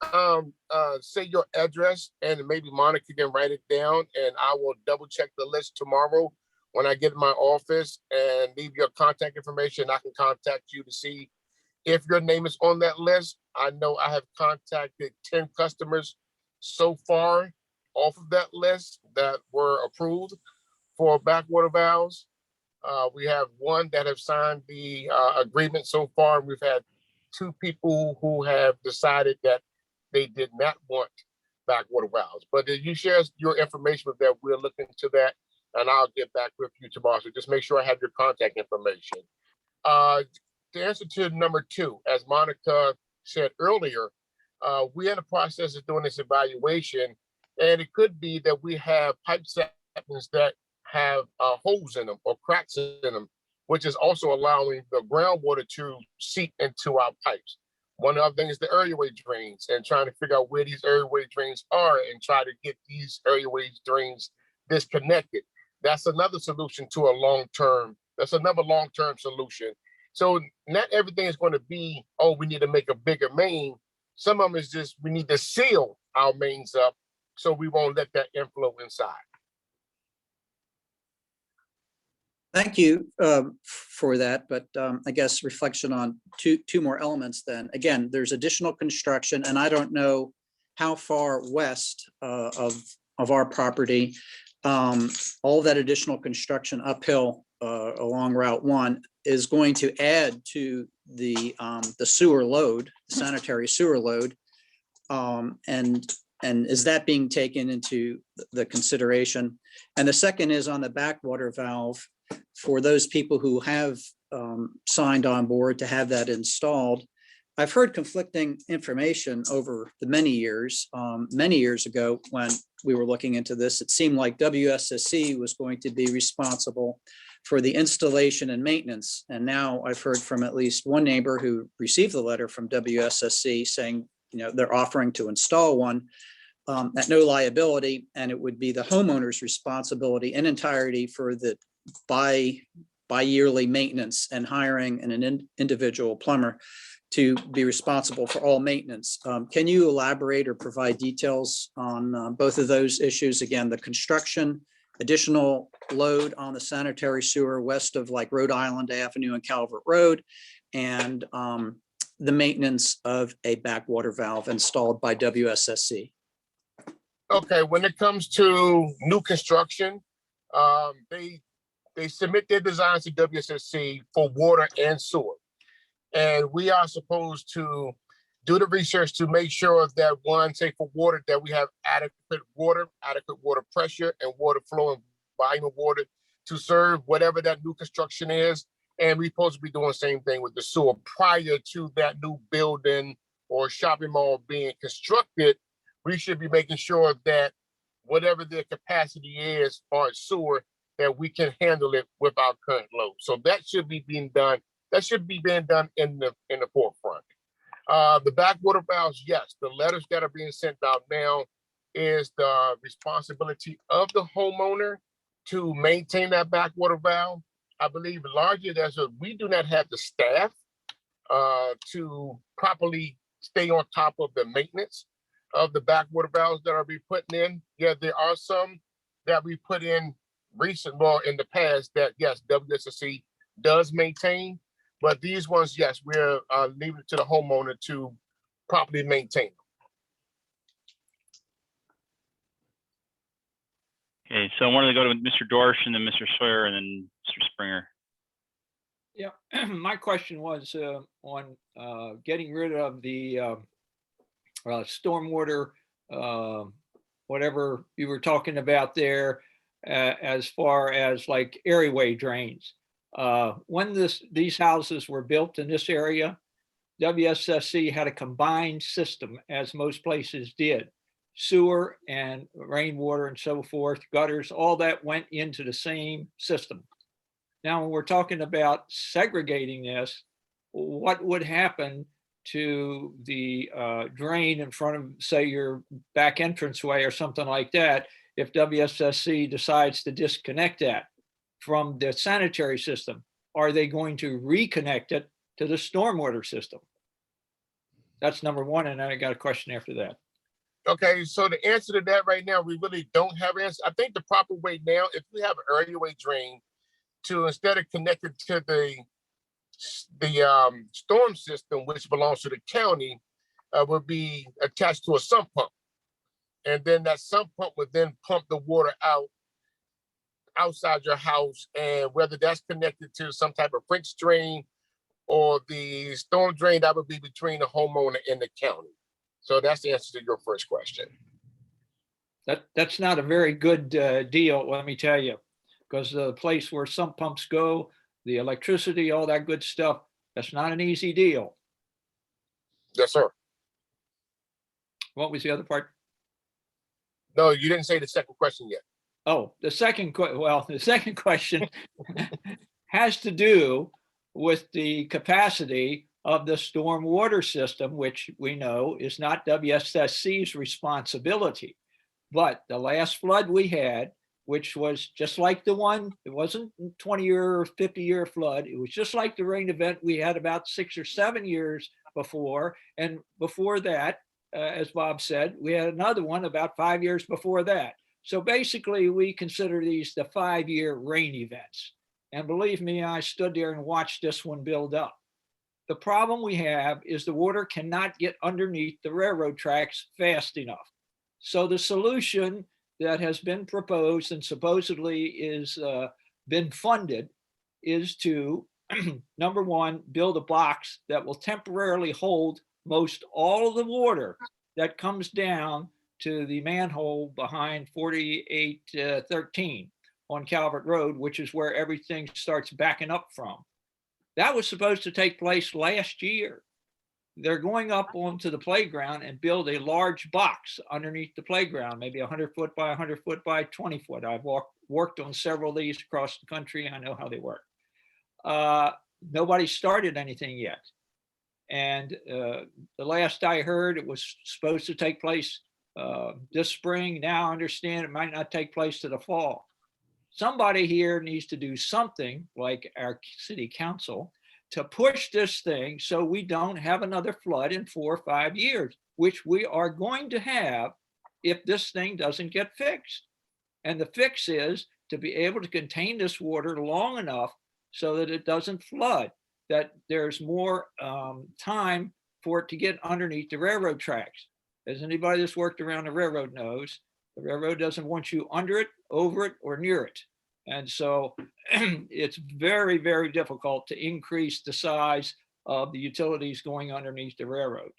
say your address, and maybe Monica can write it down, and I will double check the list tomorrow when I get in my office, and leave your contact information. I can contact you to see if your name is on that list. I know I have contacted 10 customers so far off of that list that were approved for backwater valves. We have one that have signed the agreement so far. We've had 2 people who have decided that they did not want backwater valves. But if you share your information with that, we'll look into that, and I'll get back with you tomorrow. So just make sure I have your contact information. To answer to number 2, as Monica said earlier, we're in the process of doing this evaluation, and it could be that we have pipe segments that have holes in them or cracks in them, which is also allowing the groundwater to seep into our pipes. One of the things is the areaway drains, and trying to figure out where these areaway drains are and try to get these areaway drains disconnected. That's another solution to that's another long-term solution. So not everything is going to be, oh, we need to make a bigger main. Some of them is just, we need to seal our mains up so we won't let that inflow inside. Thank you for that, but I guess reflection on two more elements then. Again, there's additional construction, and I don't know how far west of our property all that additional construction uphill along Route 1 is going to add to the sewer load, sanitary sewer load, and is that being taken into the consideration? And the second is on the backwater valve. For those people who have signed on board to have that installed, I've heard conflicting information over the many years. Many years ago, when we were looking into this, it seemed like WSSC was going to be responsible for the installation and maintenance. And now I've heard from at least one neighbor who received the letter from WSSC saying, they're offering to install one at no liability, and it would be the homeowner's responsibility in entirety for the bi-yearly maintenance and hiring an individual plumber to be responsible for all maintenance. Can you elaborate or provide details on both of those issues? Again, the construction, additional load on the sanitary sewer west of like Rhode Island Avenue and Calvert Road, and the maintenance of a backwater valve installed by WSSC. Okay, when it comes to new construction, they submit their designs to WSSC for water and sewer. And we are supposed to do the research to make sure that one, say for water, that we have adequate water pressure and water flow and volume of water to serve whatever that new construction is. And we're supposed to be doing the same thing with the sewer prior to that new building or shopping mall being constructed. We should be making sure that whatever their capacity is as far as sewer, that we can handle it with our current load. So that should be being done. That should be being done in the forefront. The backwater valves, yes, the letters that are being sent out now is the responsibility of the homeowner to maintain that backwater valve. I believe largely we do not have the staff to properly stay on top of the maintenance of the backwater valves that are being put in. Yeah, there are some that we put in in the past that, yes, WSSC does maintain, but these ones, yes, we're leaving it to the homeowner to properly maintain them. Okay, so I wanted to go to Mr. Dorsch and then Mr. Sawyer and then Mr. Springer. Yeah, my question was on getting rid of the stormwater, whatever you were talking about there, as far as like areaway drains. When these houses were built in this area, WSSC had a combined system, as most places did. Sewer and rainwater and so forth, gutters, all that went into the same system. Now, when we're talking about segregating this, what would happen to the drain in front of, say, your back entranceway or something like that, if WSSC decides to disconnect that from the sanitary system? Are they going to reconnect it to the stormwater system? That's number one, and then I got a question after that. Okay, so the answer to that right now, we really don't have an answer. I think the proper way now, if we have an areaway drain, to instead of connected to the storm system, which belongs to the county, would be attached to a sump pump. And then that sump pump would then pump the water outside your house, and whether that's connected to some type of French drain or the storm drain, that would be between the homeowner and the county. So that's the answer to your first question. That's not a very good deal, let me tell you, because the place where sump pumps go, the electricity, all that good stuff, that's not an easy deal. Yes, sir. What was the other part? No, you didn't say the second question yet. Oh, the second question has to do with the capacity of the stormwater system, which we know is not WSSC's responsibility. But the last flood we had, which was just like the one, it wasn't 20-year or 50-year flood. It was just like the rain event we had about 6 or 7 years before. And before that, as Bob said, we had another one about 5 years before that. So basically, we consider these the 5-year rain events. And believe me, I stood there and watched this one build up. The problem we have is the water cannot get underneath the railroad tracks fast enough. So the solution that has been proposed and supposedly is been funded is to, number one, build a box that will temporarily hold most all of the water that comes down to the manhole behind 4813 on Calvert Road, which is where everything starts backing up from. That was supposed to take place last year. They're going up onto the playground and build a large box underneath the playground, maybe 100 foot by 100 foot by 20 foot. I've worked on several of these across the country. I know how they work. Nobody started anything yet. And the last I heard, it was supposed to take place this spring. Now I understand it might not take place to the fall. Somebody here needs to do something, like our city council, to push this thing so we don't have another flood in 4 or 5 years, which we are going to have if this thing doesn't get fixed. And the fix is to be able to contain this water long enough so that it doesn't flood, that there's more time for it to get underneath the railroad tracks. As anybody that's worked around the railroad knows, the railroad doesn't want you under it, over it, or near it. And so it's very, very difficult to increase the size of the utilities going underneath the railroad.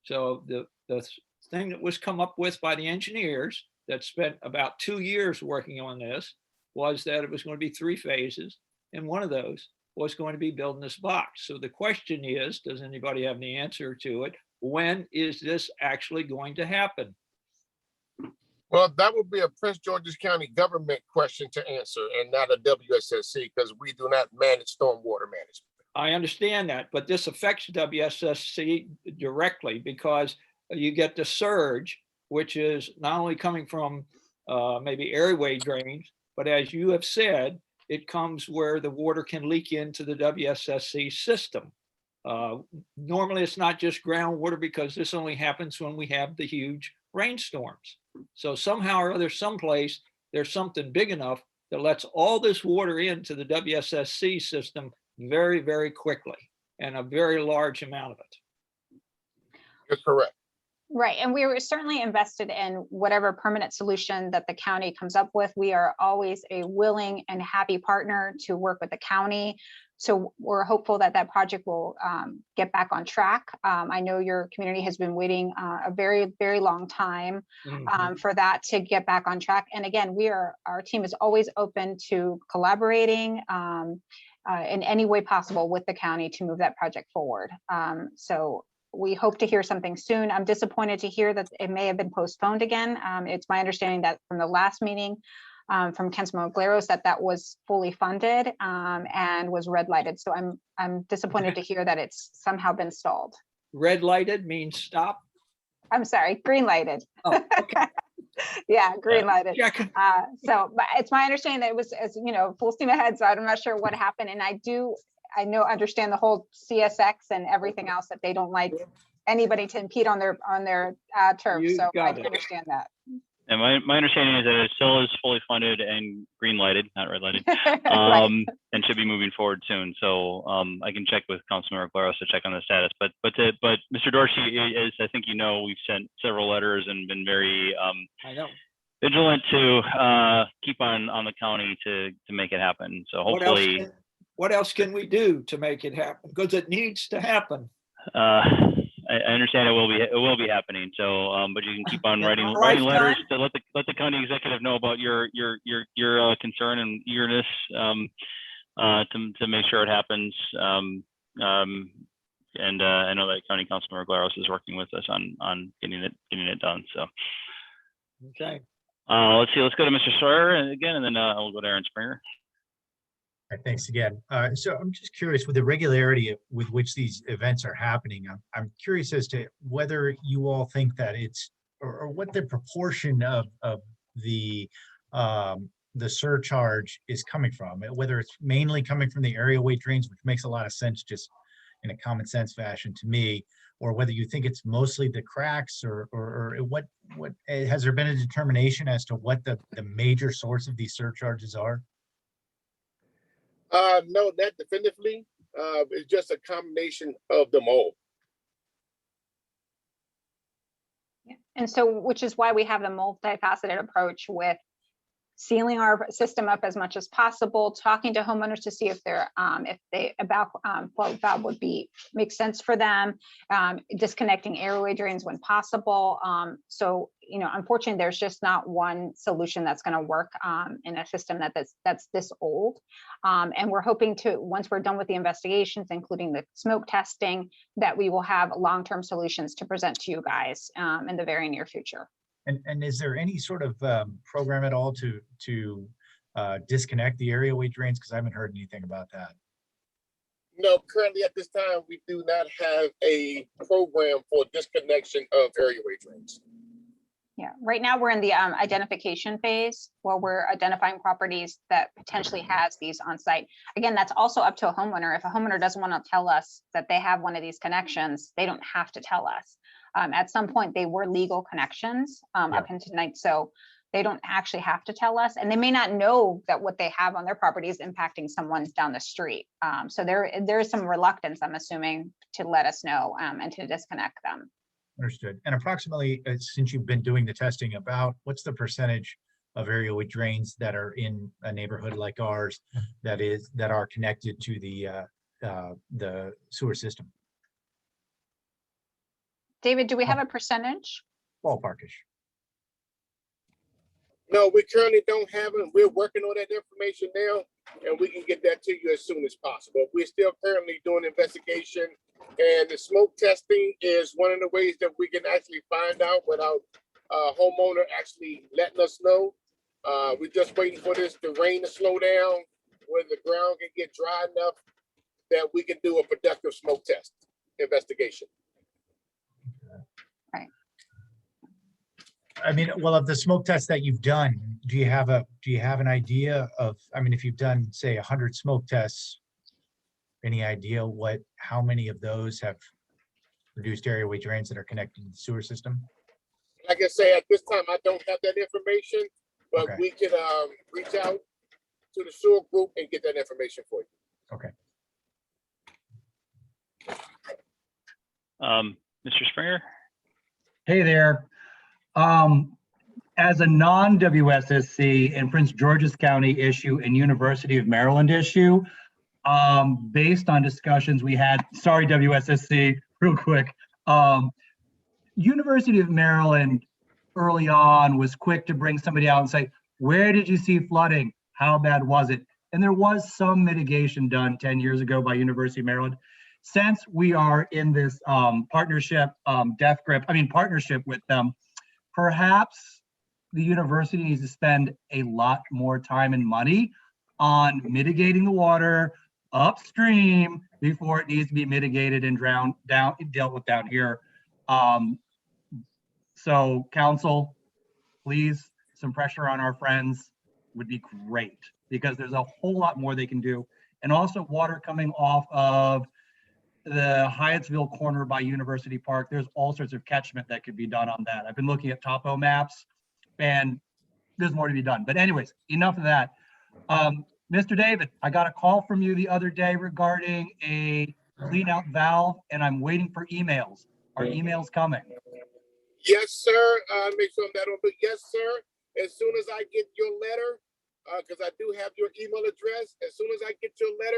So the thing that was come up with by the engineers that spent about 2 years working on this was that it was going to be 3 phases. And one of those was going to be building this box. So the question is, does anybody have the answer to it? When is this actually going to happen? Well, that would be a Prince George's County government question to answer and not a WSSC, because we do not manage stormwater management. I understand that, but this affects WSSC directly because you get the surge, which is not only coming from maybe airway drains, but as you have said, it comes where the water can leak into the WSSC system. Normally, it's not just groundwater because this only happens when we have the huge rainstorms. So somehow or other, someplace, there's something big enough that lets all this water into the WSSC system very, very quickly, and a very large amount of it. You're correct. Right, and we were certainly invested in whatever permanent solution that the county comes up with. We are always a willing and happy partner to work with the county. So we're hopeful that that project will get back on track. I know your community has been waiting a very, very long time for that to get back on track. And again, our team is always open to collaborating in any way possible with the county to move that project forward. So we hope to hear something soon. I'm disappointed to hear that it may have been postponed again. It's my understanding that from the last meeting from Councilman Glaros that was fully funded and was red lighted. So I'm disappointed to hear that it's somehow been stalled. Red lighted means stop? I'm sorry, green lighted. Oh, okay. Yeah, green lighted. Yeah. So, but it's my understanding that it was, as you know, full steam ahead. So I'm not sure what happened. And I understand the whole CSX and everything else, that they don't like anybody to impede on their turf. So I do understand that. And my understanding is that it still is fully funded and green lighted, not red lighted, Right. and should be moving forward soon. So I can check with Councilmember Glaros to check on the status. But Mr. Dorsey, as I think you know, we've sent several letters and been very I know. vigilant to keep on the county to make it happen. So hopefully. What else can we do to make it happen? Because it needs to happen. I understand it will be happening. So, but you can keep on writing letters to let the county executive know about your concern and eagerness to make sure it happens. And I know that County Councilman Glaros is working with us on getting it done. So, okay. Let's see. Let's go to Mr. Sawyer again, and then I'll go to Aaron Springer. Thanks again. So I'm just curious, with the regularity with which these events are happening, I'm curious as to whether you all think that it's, or what the proportion of the surcharge is coming from, whether it's mainly coming from the areaway drains, which makes a lot of sense just in a common sense fashion to me, or whether you think it's mostly the cracks, or what has there been a determination as to what the major source of these surcharges are? No, not definitively. It's just a combination of them all. Yeah. And so, which is why we have the multifaceted approach with sealing our system up as much as possible, talking to homeowners to see if flow valve would make sense for them, disconnecting airway drains when possible. So, you know, unfortunately, there's just not one solution that's going to work in a system that's this old. And we're hoping to, once we're done with the investigations, including the smoke testing, that we will have long-term solutions to present to you guys in the very near future. And is there any sort of program at all to disconnect the areaway drains? Because I haven't heard anything about that. No, currently at this time, we do not have a program for disconnection of areaway drains. Yeah, right now we're in the identification phase where we're identifying properties that potentially has these on site. Again, that's also up to a homeowner. If a homeowner doesn't want to tell us that they have one of these connections, they don't have to tell us. At some point, they were legal connections up until tonight, so they don't actually have to tell us, and they may not know that what they have on their property is impacting someone down the street. So there is some reluctance, I'm assuming, to let us know and to disconnect them. Understood. And approximately, since you've been doing the testing, about what's the percentage of areaway drains that are in a neighborhood like ours that are connected to the sewer system? David, do we have a percentage? Ballparkish. No, we currently don't have it. We're working on that information now, and we can get that to you as soon as possible. We're still currently doing investigation, and the smoke testing is one of the ways that we can actually find out without a homeowner actually letting us know. We're just waiting for the rain to slow down, where the ground can get dry enough that we can do a productive smoke test investigation. Right. I mean, well, of the smoke tests that you've done, do you have an idea of, I mean, if you've done, say, 100 smoke tests, any idea how many of those have reduced areaway drains that are connected to the sewer system? Like I say, at this time, I don't have that information, but we can reach out to the sewer group and get that information for you. Okay. Mr. Springer? Hey there. As a non-WSSC and Prince George's County issue and University of Maryland issue, based on discussions we had, sorry, WSSC, real quick. University of Maryland early on was quick to bring somebody out and say, where did you see flooding? How bad was it? And there was some mitigation done 10 years ago by University of Maryland. Since we are in this partnership with them, perhaps the university needs to spend a lot more time and money on mitigating the water upstream before it needs to be mitigated and dealt with down here. So council, please, some pressure on our friends would be great, because there's a whole lot more they can do. And also water coming off of the Hyattsville corner by University Park, there's all sorts of catchment that could be done on that. I've been looking at topo maps and there's more to be done. But anyways, enough of that. Mr. David, I got a call from you the other day regarding a clean out valve, and I'm waiting for emails. Are emails coming? Yes, sir. Make sure that on, but yes, sir. As soon as I get your letter, because I do have your email address. As soon as I get your letter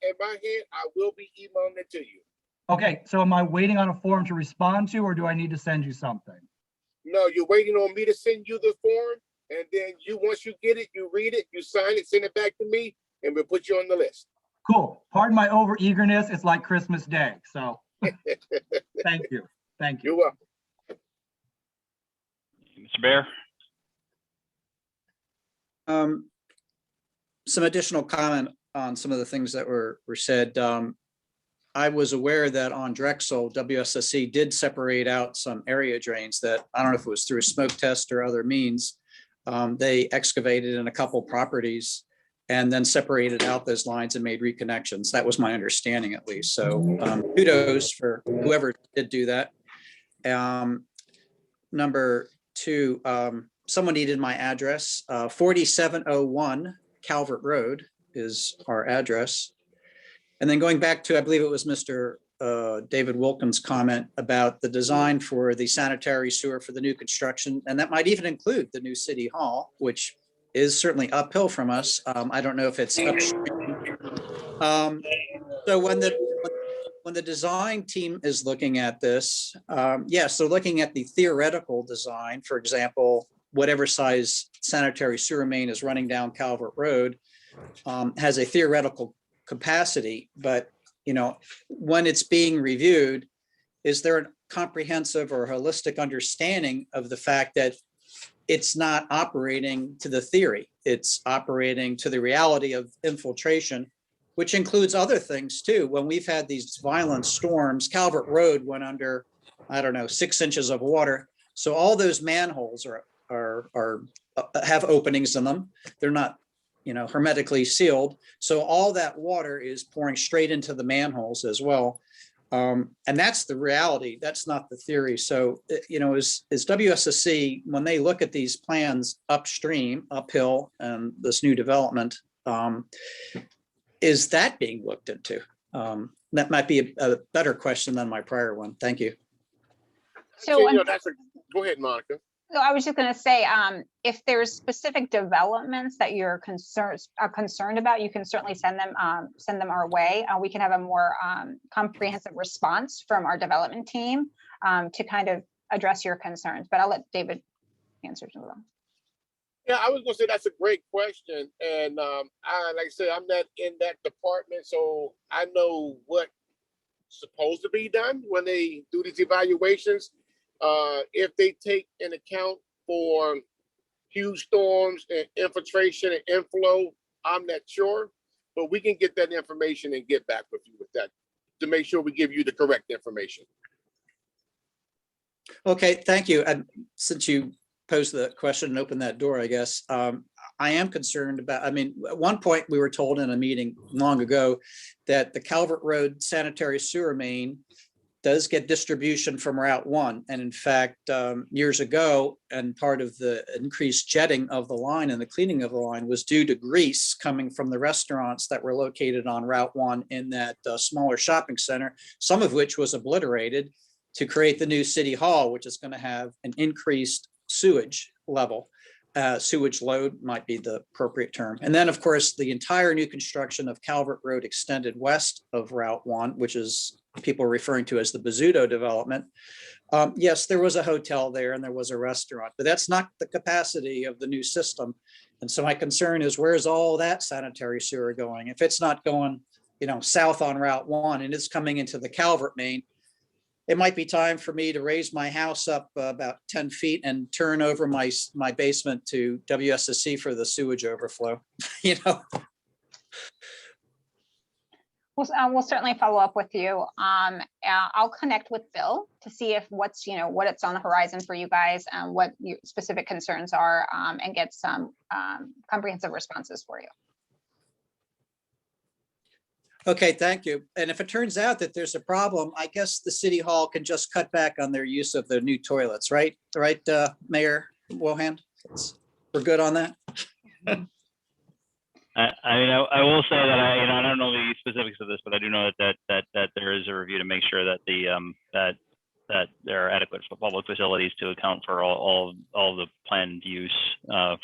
in my hand, I will be emailing it to you. Okay, so am I waiting on a form to respond to, or do I need to send you something? No, you're waiting on me to send you the form, and then once you get it, you read it, you sign it, send it back to me, and we'll put you on the list. Cool. Pardon my over eagerness. It's like Christmas Day. So thank you. Thank you. You're welcome. Mr. Bear? Some additional comment on some of the things that were said. I was aware that on Drexel, WSSC did separate out some area drains that, I don't know if it was through a smoke test or other means. They excavated in a couple properties and then separated out those lines and made reconnections. That was my understanding, at least. So kudos for whoever did do that. Number two, someone needed my address. 4701 Calvert Road is our address. And then going back to, I believe it was Mr. David Wilkins' comment about the design for the sanitary sewer for the new construction. And that might even include the new city hall, which is certainly uphill from us. I don't know if it's upstream. So when the design team is looking at this, yes, they're looking at the theoretical design. For example, whatever size sanitary sewer main is running down Calvert Road has a theoretical capacity, but when it's being reviewed, is there a comprehensive or holistic understanding of the fact that it's not operating to the theory, it's operating to the reality of infiltration which includes other things too. When we've had these violent storms, Calvert Road went under, I don't know, 6 inches of water. So all those manholes have openings in them. They're not, hermetically sealed. So all that water is pouring straight into the manholes as well. And that's the reality. That's not the theory. So, is WSSC, when they look at these plans upstream, uphill, and this new development, is that being looked into? That might be a better question than my prior one. Thank you. So go ahead, Monica. So I was just going to say, if there's specific developments that you're concerned about, you can certainly send them our way. We can have a more comprehensive response from our development team to kind of address your concerns. But I'll let David answer some of them. Yeah, I was going to say that's a great question, and like I said, I'm not in that department, so I know what's supposed to be done when they do these evaluations. If they take in account for huge storms and infiltration and inflow, I'm not sure, but we can get that information and get back with you with that to make sure we give you the correct information. Okay, thank you. And since you posed the question and opened that door, I guess, I am concerned about, at one point we were told in a meeting long ago that the Calvert Road sanitary sewer main does get distribution from Route 1. And in fact, years ago, and part of the increased jetting of the line and the cleaning of the line was due to grease coming from the restaurants that were located on Route 1 in that smaller shopping center, some of which was obliterated to create the new city hall, which is going to have an increased sewage level. Sewage load might be the appropriate term. And then, of course, the entire new construction of Calvert Road extended west of Route 1, which is people are referring to as the Bizzuto development. Yes, there was a hotel there and there was a restaurant, but that's not the capacity of the new system. And so my concern is, where's all that sanitary sewer going? If it's not going, south on Route 1 and it's coming into the Calvert main, it might be time for me to raise my house up about 10 feet and turn over my basement to WSSC for the sewage overflow, We'll certainly follow up with you. I'll connect with Bill to see if what it's on the horizon for you guys and what your specific concerns are, and get some comprehensive responses for you. Okay, thank you. And if it turns out that there's a problem, I guess the city hall can just cut back on their use of the new toilets, right? Right, Mayor Wohan? We're good on that? I will say that I don't know the specifics of this, but I do know that there is a review to make sure that that there are adequate public facilities to account for all the planned use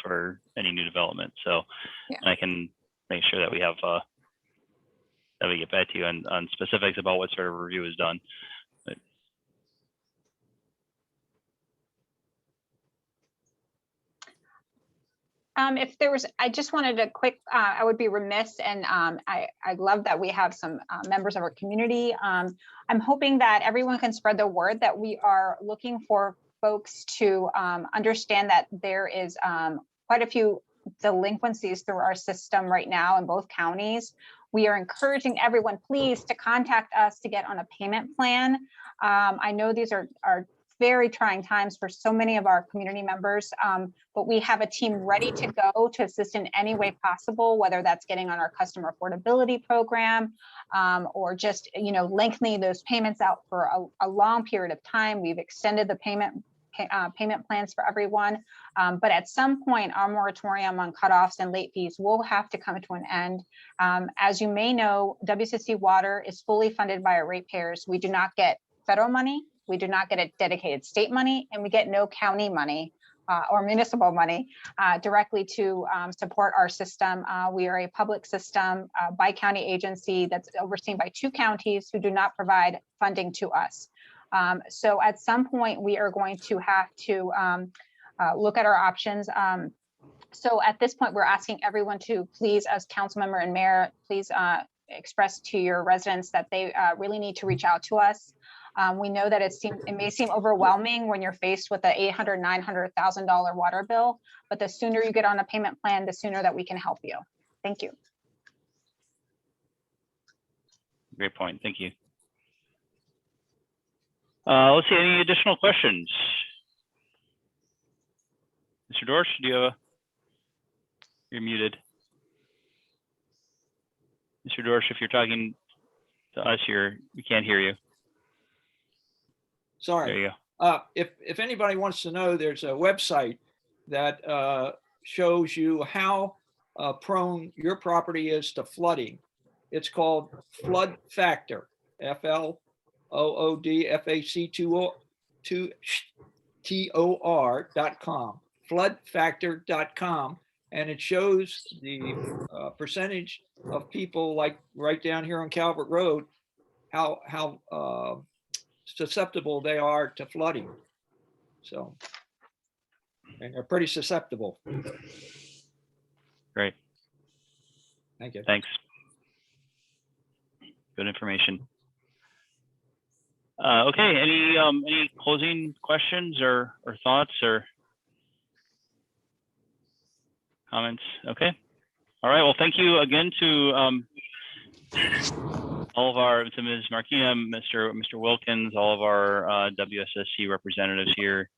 for any new development. So yeah. I can make sure that we have that we get back to you on specifics about what sort of review is done. But, if there was, I just wanted a quick, I would be remiss, and I love that we have some members of our community. I'm hoping that everyone can spread the word that we are looking for folks to understand that there is quite a few delinquencies through our system right now in both counties. We are encouraging everyone, please, to contact us to get on a payment plan. I know these are very trying times for so many of our community members, but we have a team ready to go to assist in any way possible, whether that's getting on our customer affordability program, or just lengthening those payments out for a long period of time. We've extended the payment plans for everyone, but at some point our moratorium on cutoffs and late fees will have to come to an end. As you may know, WSSC Water is fully funded by our ratepayers. We do not get federal money, we do not get a dedicated state money, and we get no county money or municipal money directly to support our system. We are a public system by county agency that's overseen by 2 counties who do not provide funding to us. So at some point we are going to have to look at our options. So at this point, we're asking everyone to please, as council member and mayor, please express to your residents that they really need to reach out to us. We know that it may seem overwhelming when you're faced with a $800,000, $900,000 water bill, but the sooner you get on a payment plan, the sooner that we can help you. Thank you. Great point. Thank you. Let's see, any additional questions? Mr. Dorsch, do you have a, you're muted. Mr. Dorsch, if you're talking to us, we can't hear you. Sorry. There you go. If anybody wants to know, there's a website that shows you how prone your property is to flooding. It's called Flood Factor, FLOOD-FACTOR.com, floodfactor.com, and it shows the percentage of people, like right down here on Calvert Road, how susceptible they are to flooding. So, and they're pretty susceptible. Great. Thank you. Thanks. Good information. Okay, any closing questions or thoughts or comments? Okay. All right. Well, thank you again to all of our, to Ms. Marquina, Mr. Wilkins, all of our WSSC representatives here,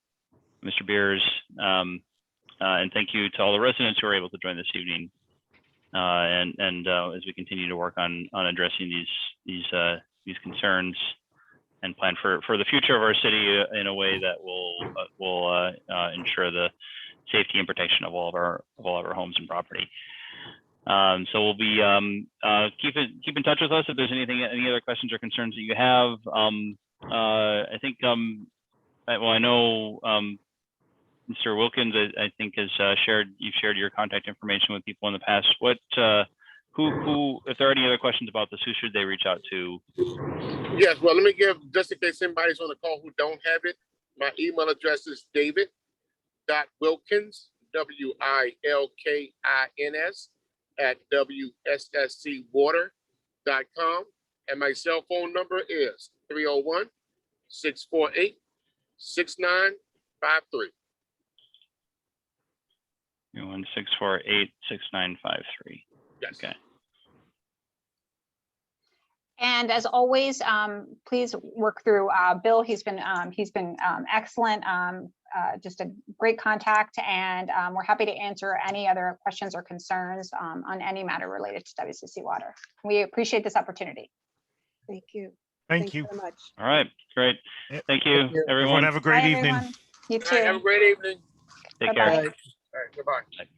Mr. Beers, and thank you to all the residents who were able to join this evening. And as we continue to work on addressing these concerns and plan for the future of our city in a way that will ensure the safety and protection of all of our homes and property. So we'll be keep in touch with us if there's any other questions or concerns that you have. I think well, I know Mr. Wilkins, I think you've shared your contact information with people in the past. What who if there are any other questions about this, who should they reach out to? Yes, well, let me give, just in case anybody's on the call who don't have it, my email address is david.wilkins, WILKINS, @WSSCwater.com. And my cell phone number is 301-648-6953. 301-648-6953. Yes. Okay. And as always, please work through Bill. He's been excellent, just a great contact, and we're happy to answer any other questions or concerns on any matter related to WSSC Water. We appreciate this opportunity. Thank you. Thank you so much. All right, great. Thank you, everyone. Have a great Bye, evening. everyone. You All right, have too. a great evening. Take Bye-bye. care. All right, goodbye. Bye.